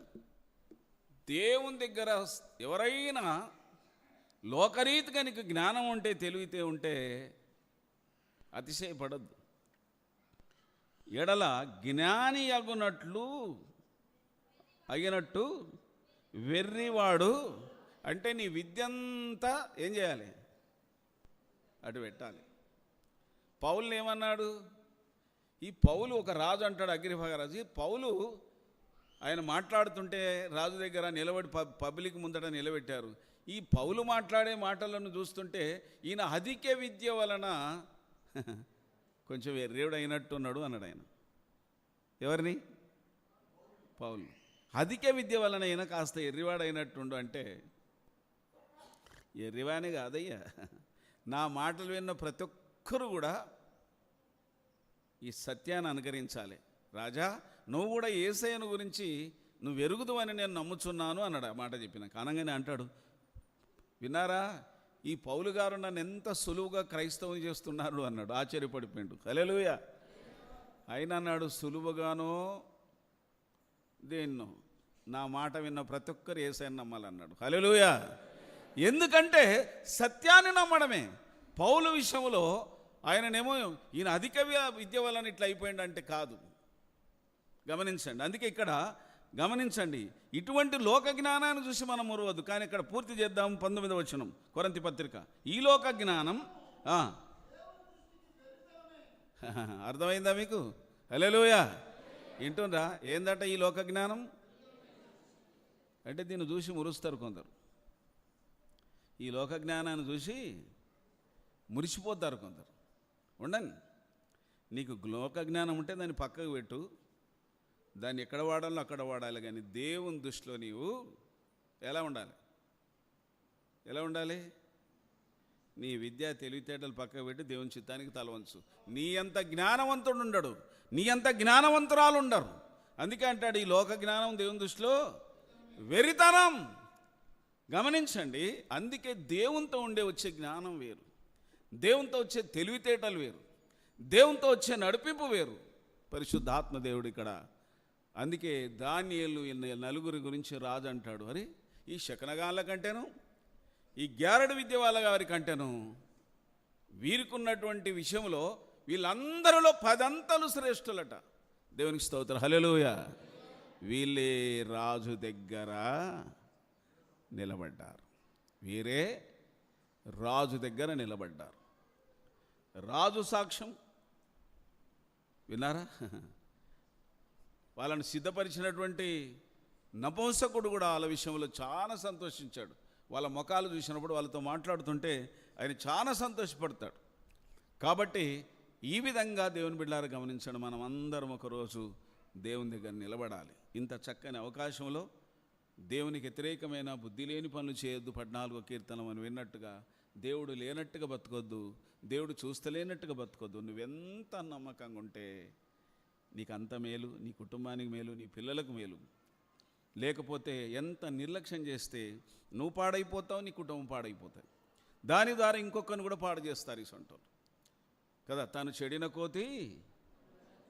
దేవుని దగ్గర ఎవరైనా లోకరీతిగా నీకు జ్ఞానం ఉంటే, తెలివితే ఉంటే అతిశయపడద్దు. ఎడల జ్ఞాని అయినట్టు వెర్రివాడు, అంటే నీ విద్యంతా ఏం చేయాలి? అటు పెట్టాలి. పౌలుని ఏమన్నాడు? ఈ పౌలు ఒక రాజు అంటాడు, అగ్రిప్ప రాజు. ఈ పౌలు ఆయన మాట్లాడుతుంటే రాజు దగ్గర నిలబడి పబ్లిక్ ముందట నిలబెట్టారు. ఈ పౌలు మాట్లాడే మాటలను చూస్తుంటే ఈయన అధిక విద్య వలన కొంచెం ఎర్రేవుడు అయినట్టున్నాడు అన్నాడు ఆయన. ఎవరిని? పౌలు. అధిక విద్య వలన ఈయన కాస్త ఎర్రివాడైనట్టుండు. అంటే ఎర్రివాణి కాదయ్యా, నా మాటలు విన్న ప్రతి ఒక్కరు కూడా ఈ సత్యాన్ని అనుకరించాలి. రాజా, నువ్వు కూడా యేసయ్యను గురించి నువ్వు ఎరుగుదువని నేను నమ్ముచున్నాను అన్నాడు. ఆ మాట చెప్పినాక అనగానే అంటాడు, విన్నారా, ఈ పౌలు గారు నన్ను ఎంత సులువుగా క్రైస్తవం చేస్తున్నారు అన్నాడు. ఆశ్చర్యపడిపోయాడు. హల్లెలూయా. ఆయన అన్నాడు, సులువుగానో దేన్నో నా మాట విన్న ప్రతి ఒక్కరు యేసయ్యను నమ్మాలన్నాడు. హల్లెలూయా. ఎందుకంటే సత్యాన్ని నమ్మడమే. పౌలు విషయంలో ఆయననేమో ఈయన అధిక విద్య వలన ఇట్లా అయిపోయింది అంటే కాదు. గమనించండి. అందుకే ఇక్కడ గమనించండి, ఇటువంటి లోక జ్ఞానాన్ని చూసి మనం మురవద్దు. కానీ ఇక్కడ పూర్తి చేద్దాం. 19వ వచనం కొరింథీ పత్రిక. ఈ లోక జ్ఞానం అర్థమైందా మీకు? హల్లెలూయా. వింటుండ్రా? ఏందట ఈ లోక జ్ఞానం అంటే? దీన్ని చూసి మురుస్తారు కొందరు. ఈ లోక జ్ఞానాన్ని చూసి మురిసిపోతారు కొందరు. ఉండండి, నీకు లోక జ్ఞానం ఉంటే దాన్ని పక్కకు పెట్టు, దాన్ని ఎక్కడ వాడాలో అక్కడ వాడాలి. కానీ దేవుని దృష్టిలో నీవు ఎలా ఉండాలి? ఎలా ఉండాలి? నీ విద్యా తెలివితేటలు పక్కకు పెట్టి దేవుని చిత్తానికి తలవంచు. నీ అంత జ్ఞానవంతుడు ఉండడు, నీ అంత జ్ఞానవంతురాలు ఉండరు. అందుకే అంటాడు, ఈ లోక జ్ఞానం దేవుని దృష్టిలో వెరితనం. గమనించండి. అందుకే దేవునితో వచ్చే జ్ఞానం వేరు, దేవునితో వచ్చే తెలివితేటలు వేరు, దేవునితో వచ్చే నడిపింపు వేరు. పరిశుద్ధాత్మ దేవుడు ఇక్కడ. అందుకే దానియేలు నలుగురి గురించి రాజు అంటాడు, అరే ఈ శకనగాళ్ళ కంటేను, ఈ గ్యారడు విద్య వాళ్ళ గారి కంటేను వీరికున్నటువంటి విషయంలో వీళ్ళందరిలో 10 అంతలు శ్రేష్ఠులట. దేవునికి స్తోత్రం. హల్లెలూయా. వీళ్ళే రాజు దగ్గర నిలబడ్డారు. వీరే రాజు దగ్గర నిలబడ్డారు. రాజు సాక్ష్యం విన్నారా? వాళ్ళని సిద్ధపరిచినటువంటి నపుంసకుడు కూడా వాళ్ళ విషయంలో చాలా సంతోషించాడు. వాళ్ళ ముఖాలు చూసినప్పుడు వాళ్ళతో మాట్లాడుతుంటే ఆయన చాలా సంతోషపడతాడు. కాబట్టి ఈ విధంగా దేవుని బిడ్డలారా గమనించండి, మనం అందరం ఒకరోజు దేవుని దగ్గర నిలబడాలి. ఇంత చక్కని అవకాశంలో దేవునికి వ్యతిరేకమైన బుద్ధి లేని పనులు చేయొద్దు. 14వ కీర్తన మనం విన్నట్టుగా దేవుడు లేనట్టుగా బతకొద్దు, దేవుడు చూస్తలేనట్టుగా బతకొద్దు. నువ్వెంత నమ్మకంగా ఉంటే నీకు అంత మేలు, నీ కుటుంబానికి మేలు, నీ పిల్లలకు మేలు. లేకపోతే ఎంత నిర్లక్ష్యం చేస్తే నువ్వు పాడైపోతావు, నీ కుటుంబం పాడైపోతాయి. దాని ద్వారా ఇంకొకరిని కూడా పాడు చేస్తారు ఈ సొంటోళ్ళు కదా. తను చెడిన కోతి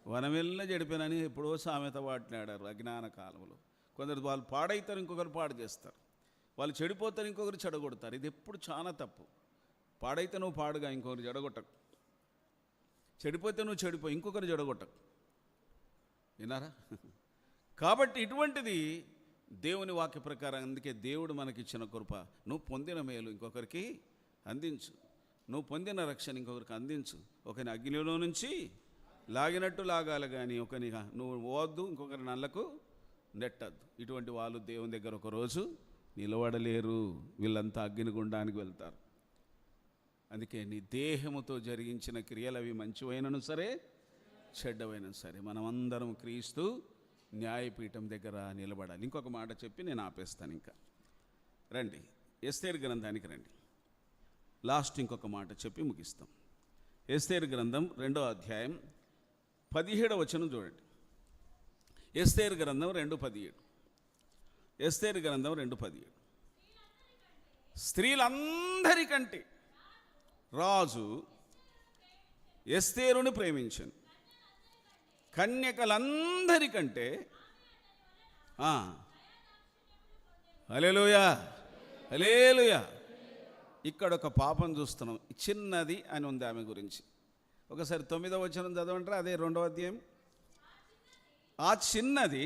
వనమెల్ల చెడిపోయినని ఎప్పుడో సామెత వాటినాడారు అజ్ఞాన కాలంలో. కొందరు వాళ్ళు పాడైతారు, ఇంకొకరు పాడు చేస్తారు. వాళ్ళు చెడిపోతారు, ఇంకొకరు చెడగొడతారు. ఇది ఎప్పుడు చాలా తప్పు. పాడైతే నువ్వు పాడుగా, ఇంకొకరు చెడగొట్టకు. చెడిపోతే నువ్వు చెడిపోయి ఇంకొకరు చెడగొట్టకు. విన్నారా? కాబట్టి ఇటువంటిది దేవుని వాక్య ప్రకారం. అందుకే దేవుడు మనకిచ్చిన కృప, నువ్వు పొందిన మేలు ఇంకొకరికి అందించు, నువ్వు పొందిన రక్షణ ఇంకొకరికి అందించు. ఒకని అగ్నిలో నుంచి లాగినట్టు లాగాలి, కానీ ఒకని నువ్వు పోవద్దు, ఇంకొకరి నల్లకు నెట్టద్దు. ఇటువంటి వాళ్ళు దేవుని దగ్గర ఒకరోజు నిలబడలేరు. వీళ్ళంతా అగ్నిగుండానికి వెళ్తారు. అందుకే నీ దేహముతో జరిగించిన క్రియలు అవి మంచివైనను సరే చెడ్డవైనా సరే మనమందరం క్రీస్తు న్యాయపీఠం దగ్గర నిలబడాలి. ఇంకొక మాట చెప్పి నేను ఆపేస్తాను. ఇంకా రండి, ఎస్తేరు గ్రంథానికి రండి. లాస్ట్ ఇంకొక మాట చెప్పి ముగిస్తాం. ఎస్తేరు గ్రంథం 2వ అధ్యాయం 17వ వచనం చూడండి. ఎస్తేరు గ్రంథం 2:17. ఎస్తేరు గ్రంథం 2:17. స్త్రీలందరికంటే రాజు ఎస్తేరుని ప్రేమించను, కన్యకలందరికంటే. హల్లెలూయా, హల్లెలూయా. ఇక్కడ ఒక పాపం చూస్తున్నాం, చిన్నది అని ఉంది ఆమె గురించి. ఒకసారి 9వ వచనం చదవంటారా? అదే 2వ అధ్యాయం. ఆ చిన్నది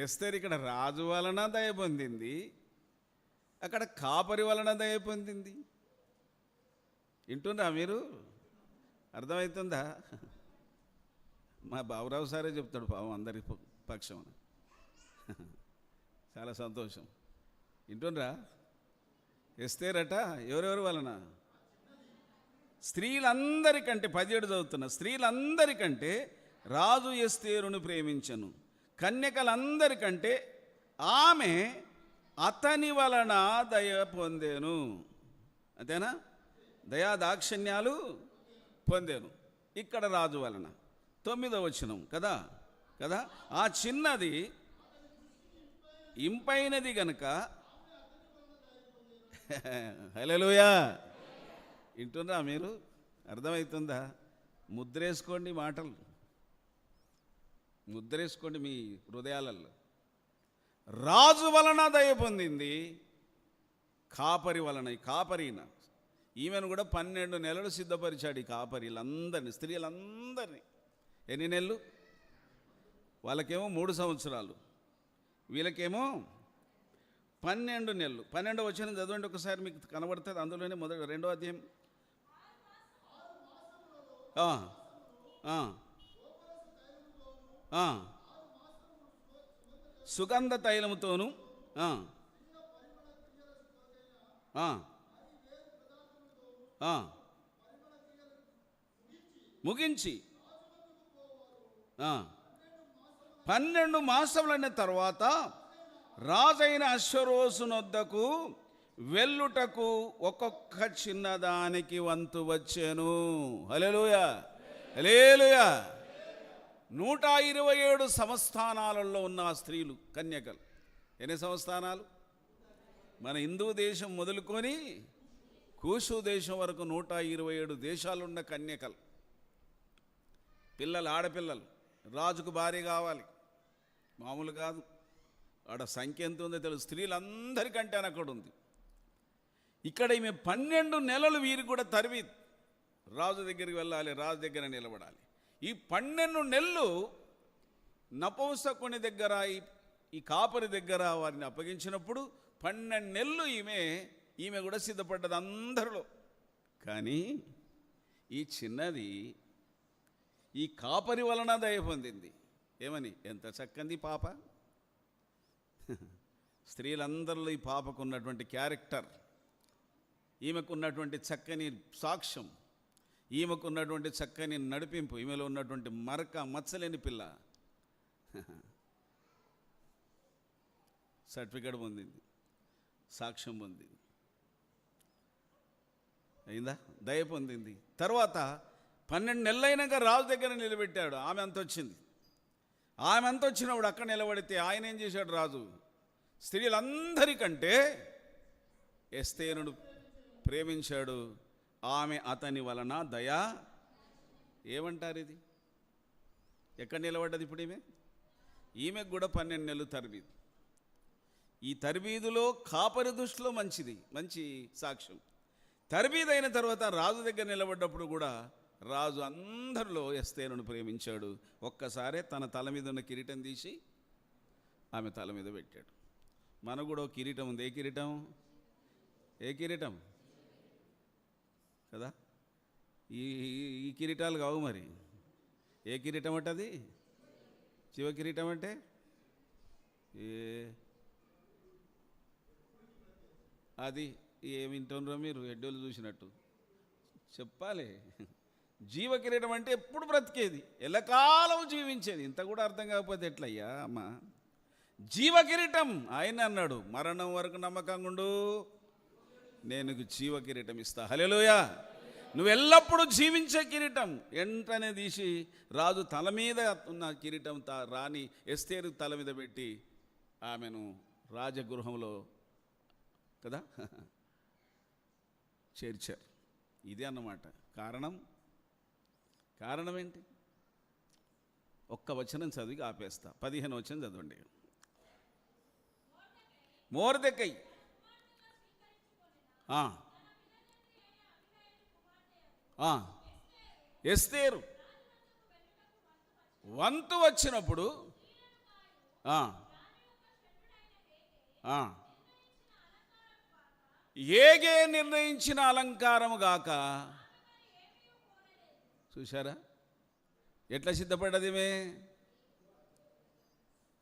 ఎస్తేరు ఇక్కడ రాజు వలన దయ పొందింది, అక్కడ కాపరి వలన దయ పొందింది. వింటుందా మీరు? అర్థమవుతుందా? మా బాబురావు సారే చెప్తాడు పాపం అందరి పక్షం. చాలా సంతోషం. వింటుండ్రా? ఎస్తేరట ఎవరెవరి వలన? స్త్రీలందరికంటే 17 చదువుతున్నా. స్త్రీలందరికంటే రాజు ఎస్తేరును ప్రేమించను, కన్యకలందరికంటే ఆమె అతని వలన దయ పొందేను. అంతేనా? దయా దాక్షిణ్యాలు పొందేను. ఇక్కడ రాజు వలన. 9వ వచనం కదా కదా. ఆ చిన్నది ఇంపైనది గనుక. హల్లెలూయా. వింటున్నా మీరు? అర్థమవుతుందా? ముద్రేసుకోండి, మాటలు ముద్రేసుకోండి మీ హృదయాలలో. రాజు వలన దయ పొందింది, కాపరి వలన, ఈ కాపరిన ఈమెను కూడా 12 నెలలు సిద్ధపరిచాడు. ఈ కాపరిలందరినీ, స్త్రీలందరినీ. ఎన్ని నెలలు? వాళ్ళకేమో 3 సంవత్సరాలు, వీళ్ళకేమో 12 నెలలు. 12వ వచనం చదవండి ఒకసారి, మీకు కనబడుతుంది. అందులోనే మొదటి 2వ అధ్యాయం. సుగంధ తైలముతోను ముగించి 12 మాసములైన తర్వాత రాజైన అశ్వరోసునొద్దకు వెళ్ళుటకు ఒక్కొక్క చిన్నదానికి వంతు వచ్చెను. హల్లెలూయా, హల్లెలూయా. 127 సంస్థానాలలో ఉన్న ఆ స్త్రీలు, కన్యకలు. ఎన్ని సంస్థానాలు? మన హిందూ దేశం మొదలుకొని కూషు దేశం వరకు 127 దేశాలున్న కన్యకలు, పిల్లలు, ఆడపిల్లలు. రాజుకు భార్య కావాలి, మామూలు కాదు. ఆడ సంఖ్య ఎంత ఉందో తెలుసు. స్త్రీలందరికంటే అని అక్కడ ఉంది. ఇక్కడ ఈమె 12 నెలలు వీరికి కూడా తరబీదు. రాజు దగ్గరికి వెళ్ళాలి, రాజు దగ్గర నిలబడాలి. ఈ 12 నెలలు నపుంసకుని దగ్గర, ఈ కాపరి దగ్గర వారిని అప్పగించినప్పుడు 12 నెలలు ఈమె కూడా సిద్ధపడ్డది అందరిలో. కానీ ఈ చిన్నది ఈ కాపరి వలన దయ పొందింది. ఏమని? ఎంత చక్కనిది పాప. స్త్రీలందరిలో ఈ పాపకు ఉన్నటువంటి క్యారెక్టర్, ఈమెకు ఉన్నటువంటి చక్కని సాక్ష్యం, ఈమెకు ఉన్నటువంటి చక్కని నడిపింపు, ఈమెలో ఉన్నటువంటి మరక మచ్చలేని పిల్ల సర్టిఫికేట్ పొందింది, సాక్ష్యం పొందింది. అయిందా? దయ పొందింది. తర్వాత 12 నెలలైనాక రాజు దగ్గర నిలబెట్టాడు. ఆమె అంత వచ్చింది. ఆమె అంత వచ్చినప్పుడు అక్కడ నిలబడితే ఆయన ఏం చేశాడు? రాజు స్త్రీలందరికంటే ఎస్తేరును ప్రేమించాడు. ఆమె అతని వలన దయా. ఏమంటారు ఇది? ఎక్కడ నిలబడ్డది ఇప్పుడు ఈమెకు కూడా 12 నెలలు తరబీదు. ఈ తరబీదులో కాపరి దృష్టిలో మంచిది, మంచి సాక్ష్యం. తరబీదు అయిన తర్వాత రాజు దగ్గర నిలబడ్డప్పుడు కూడా రాజు అందరిలో ఎస్తేరును ప్రేమించాడు. ఒక్కసారే తన తల మీద ఉన్న కిరీటం తీసి ఆమె తల మీద పెట్టాడు. మనకు కూడా ఒక కిరీటం ఉంది. ఏ కిరీటం? ఏ కిరీటం కదా? ఈ కిరీటాలు కావు మరి. ఏ కిరీటం అంటే అది? శివ కిరీటం అంటే అది ఏమింటారో మీరు, ఎడ్డోళ్ళు చూసినట్టు చెప్పాలి. జీవ కిరీటం అంటే ఎప్పుడు బ్రతికేది, ఎల్లకాలం జీవించేది. ఇంత కూడా అర్థం కాకపోతే ఎట్లయ్యా అమ్మ? జీవ కిరీటం. ఆయన అన్నాడు, మరణం వరకు నమ్మకంగా ఉండు, నేను జీవ కిరీటం ఇస్తా. హల్లెలూయా. నువ్వు ఎల్లప్పుడూ జీవించే కిరీటం. వెంటనే తీసి రాజు తల మీద ఉన్న కిరీటం రాణి ఎస్తేరు తల మీద పెట్టి ఆమెను రాజగృహంలో కదా చేర్చారు. ఇదే అన్నమాట కారణం ఏంటి? ఒక్క వచనం చదివి ఆపేస్తా. 15వ వచనం చదవండి. మొర్దెకై ఎస్తేరు వంతు వచ్చినప్పుడు ఏగే నిర్ణయించిన అలంకారము గాక. చూశారా ఎట్లా సిద్ధపడ్డది?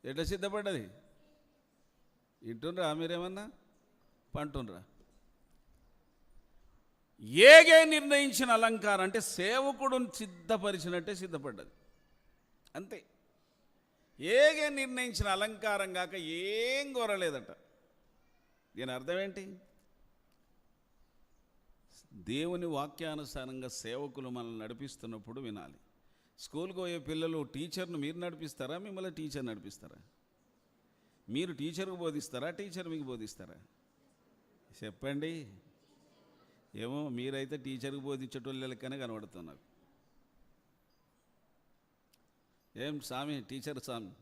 ఎట్లా సిద్ధపడ్డది? వింటుండ్రా మీరేమన్నా? పంటుండ్రా? ఏగే నిర్ణయించిన అలంకారం అంటే సేవకుడుని సిద్ధపరిచినట్టే సిద్ధపడ్డది, అంతే. ఏగే నిర్ణయించిన అలంకారం కాక ఏం కోరలేదట. దీని అర్థం ఏంటి? దేవుని వాక్యానుసారంగా సేవకులు మనల్ని నడిపిస్తున్నప్పుడు వినాలి. స్కూల్కి పోయే పిల్లలు టీచర్ను మీరు నడిపిస్తారా, మిమ్మల్ని టీచర్ నడిపిస్తారా? మీరు టీచర్కు బోధిస్తారా, టీచర్ మీకు బోధిస్తారా? చెప్పండి. ఏమో మీరైతే టీచర్కి బోధించేటోళ్ళ లెక్కనే కనబడుతున్నారు. ఏం స్వామి, టీచర్ స్వామి,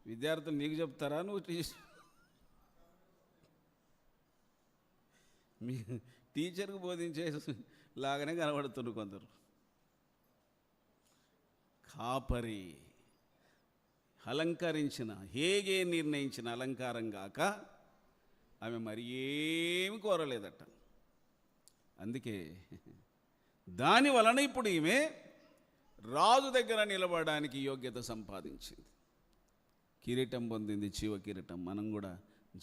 విద్యార్థులు నీకు చెప్తారా, నువ్వు టీచర్? మీ టీచర్కి బోధించే లాగానే కనబడుతున్నారు కొందరు. కాపరి అలంకరించిన, హేగే నిర్ణయించిన అలంకారం కాక ఆమె మరి ఏమి కోరలేదట. అందుకే దాని వలన ఇప్పుడు ఈమె రాజు దగ్గర నిలబడడానికి యోగ్యత సంపాదించింది. కిరీటం పొందింది, జీవ కిరీటం. మనం కూడా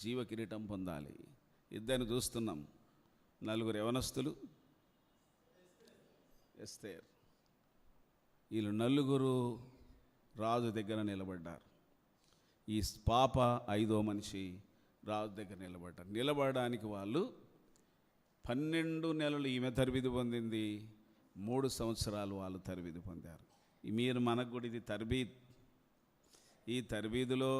జీవ కిరీటం పొందాలి. ఇద్దరిని చూస్తున్నాం, నలుగురు యవనస్తులు, ఎస్తేర్. వీళ్ళు నలుగురు రాజు దగ్గర నిలబడ్డారు. ఈ పాప 5వ మనిషి రాజు దగ్గర నిలబడ్డారు. నిలబడడానికి వాళ్ళు 12 నెలలు ఈమె తరబిది పొందింది, 3 సంవత్సరాలు వాళ్ళు తరబిది పొందారు. మీరు మనకు కూడా ఇది తరబీద్. ఈ తరబీదులో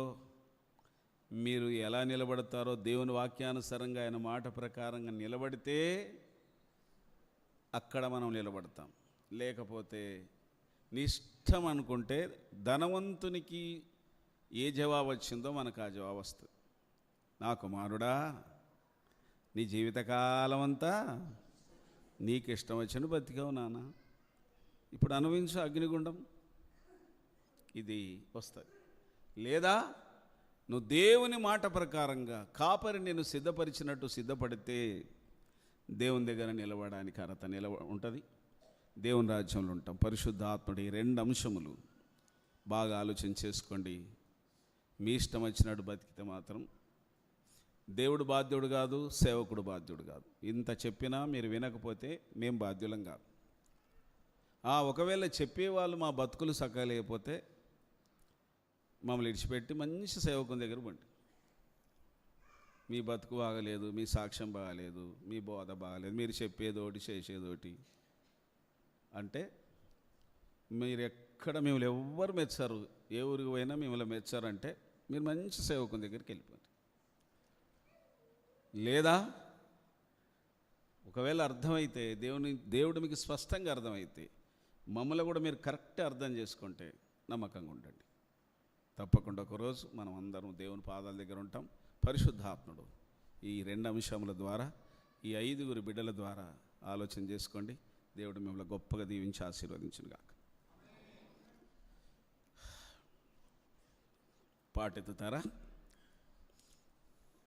మీరు ఎలా నిలబడతారో దేవుని వాక్యానుసారంగా ఆయన మాట ప్రకారంగా నిలబడితే అక్కడ మనం నిలబడతాం. లేకపోతే నిష్టం అనుకుంటే ధనవంతునికి ఏ జవాబు వచ్చిందో మనకు ఆ జవాబు వస్తుంది. నా కుమారుడా, నీ జీవితకాలం అంతా నీకు ఇష్టం వచ్చిన బతికావు నాన్న, ఇప్పుడు అనుభవించు అగ్నిగుండం. ఇది వస్తుంది. లేదా నువ్వు దేవుని మాట ప్రకారంగా కాపరి నేను సిద్ధపరిచినట్టు సిద్ధపడితే దేవుని దగ్గర నిలబడడానికి అర్హత ఉంటుంది. దేవుని రాజ్యంలో ఉంటాం. పరిశుద్ధాత్ముడి 2 అంశములు బాగా ఆలోచన చేసుకోండి. మీ ఇష్టం వచ్చినట్టు బతికితే మాత్రం దేవుడు బాధ్యుడు కాదు, సేవకుడు బాధ్యుడు కాదు. ఇంత చెప్పినా మీరు వినకపోతే మేం బాధ్యులం కాదు. ఒకవేళ చెప్పేవాళ్ళు మా బతుకులు సక్కలేకపోతే మమ్మల్ని ఇడిచిపెట్టి మంచి సేవకుని దగ్గర పండి. మీ బతుకు బాగలేదు, మీ సాక్ష్యం బాగలేదు, మీ బోధ బాగలేదు, మీరు చెప్పేదోటి చేసేదోటి అంటే మీరు ఎక్కడ మిమ్మల్ని ఎవ్వరు మెచ్చారు, ఏ ఊరికి పోయినా మిమ్మల్ని మెచ్చారంటే మీరు మంచి సేవకుని దగ్గరికి వెళ్ళిపోండి. లేదా ఒకవేళ అర్థమైతే దేవుడు మీకు స్పష్టంగా అర్థమైతే మమ్మల్ని కూడా మీరు కరెక్ట్ అర్థం చేసుకుంటే నమ్మకంగా ఉండండి. తప్పకుండా ఒకరోజు మనం అందరం దేవుని పాదాల దగ్గర ఉంటాం. పరిశుద్ధాత్ముడు ఈ 2 అంశముల ద్వారా, ఈ 5 బిడ్డల ద్వారా ఆలోచన చేసుకోండి. దేవుడు మిమ్మల్ని గొప్పగా దీవించి ఆశీర్వదించును గాక. పాటెత్తుతారా?